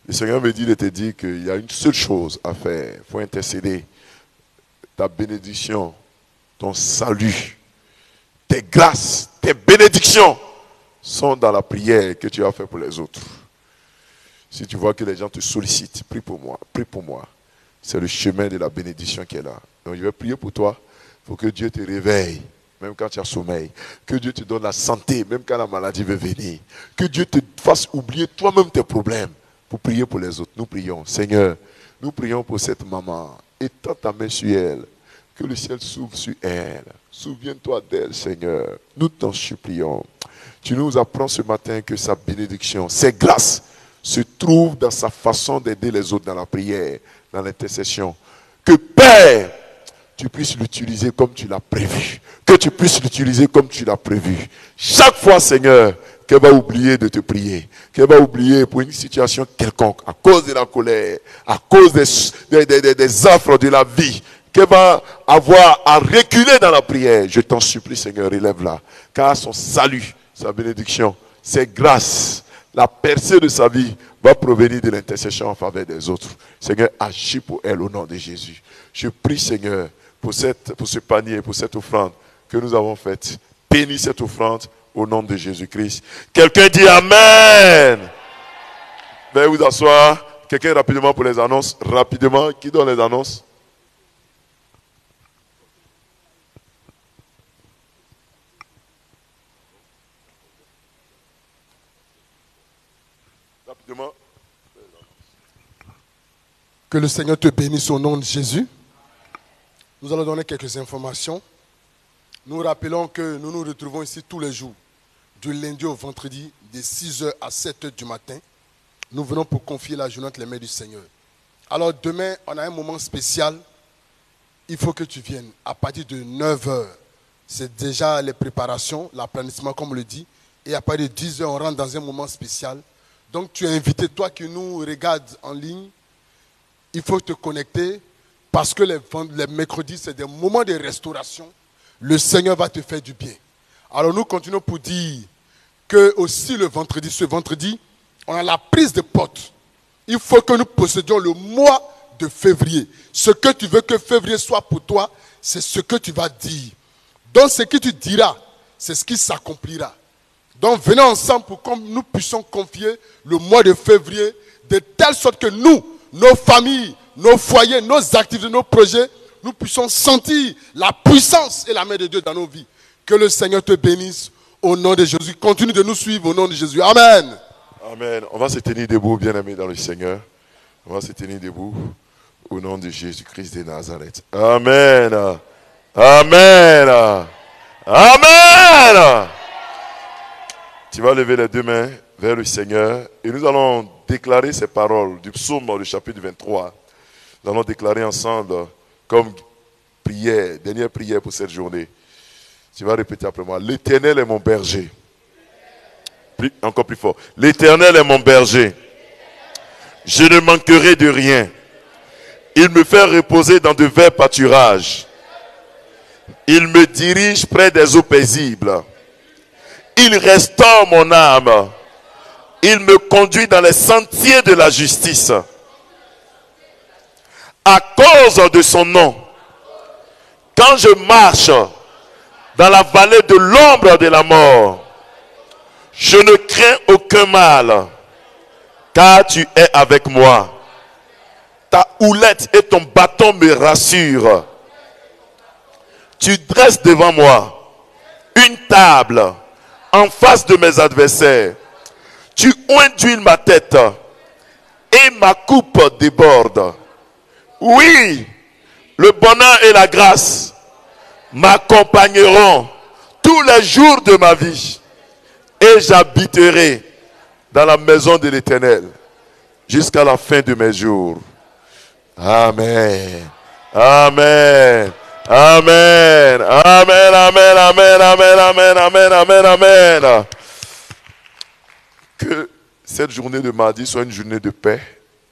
Le Seigneur me dit de te dire qu'il y a une seule chose à faire. Il faut intercéder. Ta bénédiction, ton salut, tes grâces, tes bénédictions sont dans la prière que tu as fait pour les autres. Si tu vois que les gens te sollicitent, prie pour moi, prie pour moi. C'est le chemin de la bénédiction qui est là. Donc je vais prier pour toi. Il faut que Dieu te réveille, même quand tu as sommeil. Que Dieu te donne la santé, même quand la maladie veut venir. Que Dieu te fasse oublier toi-même tes problèmes pour prier pour les autres. Nous prions. Seigneur, nous prions pour cette maman. Étends ta main sur elle. Que le ciel s'ouvre sur elle. Souviens-toi d'elle, Seigneur. Nous t'en supplions. Tu nous apprends ce matin que sa bénédiction, ses grâces, se trouvent dans sa façon d'aider les autres dans la prière, dans l'intercession. Que Père, tu puisses l'utiliser comme tu l'as prévu. Que tu puisses l'utiliser comme tu l'as prévu. Chaque fois, Seigneur, qu'elle va oublier de te prier, qu'elle va oublier pour une situation quelconque, à cause de la colère, à cause des affres de la vie, qu'elle va avoir à reculer dans la prière. Je t'en supplie, Seigneur, élève-la. Car son salut, sa bénédiction, ses grâces, la percée de sa vie va provenir de l'intercession en faveur des autres. Seigneur, agis pour elle au nom de Jésus. Je prie, Seigneur, pour ce panier, pour cette offrande que nous avons faite. Bénis cette offrande au nom de Jésus-Christ. Quelqu'un dit Amen. Veuillez vous asseoir. Quelqu'un rapidement pour les annonces. Rapidement, qui donne les annonces? Rapidement. Que le Seigneur te bénisse au nom de Jésus. Nous allons donner quelques informations. Nous rappelons que nous nous retrouvons ici tous les jours, du lundi au vendredi, de 6h à 7h du matin. Nous venons pour confier la journée entre les mains du Seigneur. Alors demain, on a un moment spécial. Il faut que tu viennes à partir de 9h. C'est déjà les préparations, l'aplanissement comme on le dit. Et à partir de 10h, on rentre dans un moment spécial. Donc tu es invité, toi qui nous regardes en ligne, il faut te connecter parce que les mercredis, c'est des moments de restauration. Le Seigneur va te faire du bien. Alors nous continuons pour dire que aussi ce vendredi, on a la prise de porte. Il faut que nous possédions le mois de février. Ce que tu veux que février soit pour toi, c'est ce que tu vas dire. Donc ce que tu diras, c'est ce qui s'accomplira. Donc venez ensemble pour que nous puissions confier le mois de février de telle sorte que nous, nos familles, nos foyers, nos activités, nos projets, nous puissions sentir la puissance et la main de Dieu dans nos vies. Que le Seigneur te bénisse au nom de Jésus. Continue de nous suivre au nom de Jésus. Amen. Amen. On va se tenir debout, bien-aimés dans le Seigneur. On va se tenir debout au nom de Jésus-Christ de Nazareth. Amen. Amen. Amen. Tu vas lever les deux mains vers le Seigneur et nous allons déclarer ces paroles du psaume du chapitre 23. Nous allons déclarer ensemble comme prière, dernière prière pour cette journée. Tu vas répéter après moi. L'Éternel est mon berger. Encore plus fort. L'Éternel est mon berger. Je ne manquerai de rien. Il me fait reposer dans de verts pâturages. Il me dirige près des eaux paisibles. Il restaure mon âme. Il me conduit dans les sentiers de la justice. À cause de son nom, quand je marche dans la vallée de l'ombre de la mort, je ne crains aucun mal, car tu es avec moi. Ta houlette et ton bâton me rassurent. Tu dresses devant moi une table en face de mes adversaires. Tu induis ma tête et ma coupe déborde. Oui, le bonheur et la grâce m'accompagneront tous les jours de ma vie. Et j'habiterai dans la maison de l'Éternel jusqu'à la fin de mes jours. Amen. Amen. Amen. Amen. Amen. Amen. Amen. Amen. Amen. Amen. Amen. Que cette journée de mardi soit une journée de paix,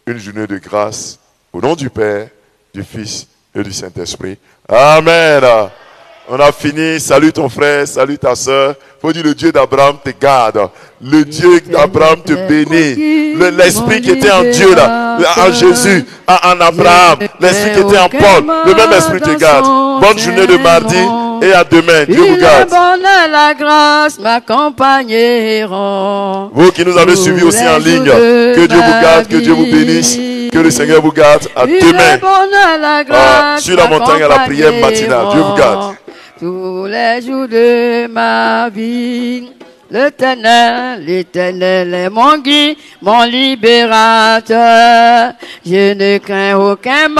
une journée de grâce. Au nom du Père, du Fils et du Saint-Esprit. Amen. On a fini. Salut ton frère, salut ta soeur. Faut dire le Dieu d'Abraham te garde. Le Dieu d'Abraham te bénit. L'esprit qui était en Dieu là, en Jésus, en Abraham, l'esprit qui était en Paul, le même esprit te garde. Bonne journée de mardi et à demain. Dieu vous garde. Le bonheur, la grâce m'accompagneront. Vous qui nous avez suivis aussi en ligne, que Dieu vous garde, que Dieu vous bénisse. Que le Seigneur vous garde. À demain. Sur la montagne à la prière matinale. Dieu vous garde. Tous les jours de ma vie, l'Éternel est mon guide, mon libérateur. Je ne crains aucun mal.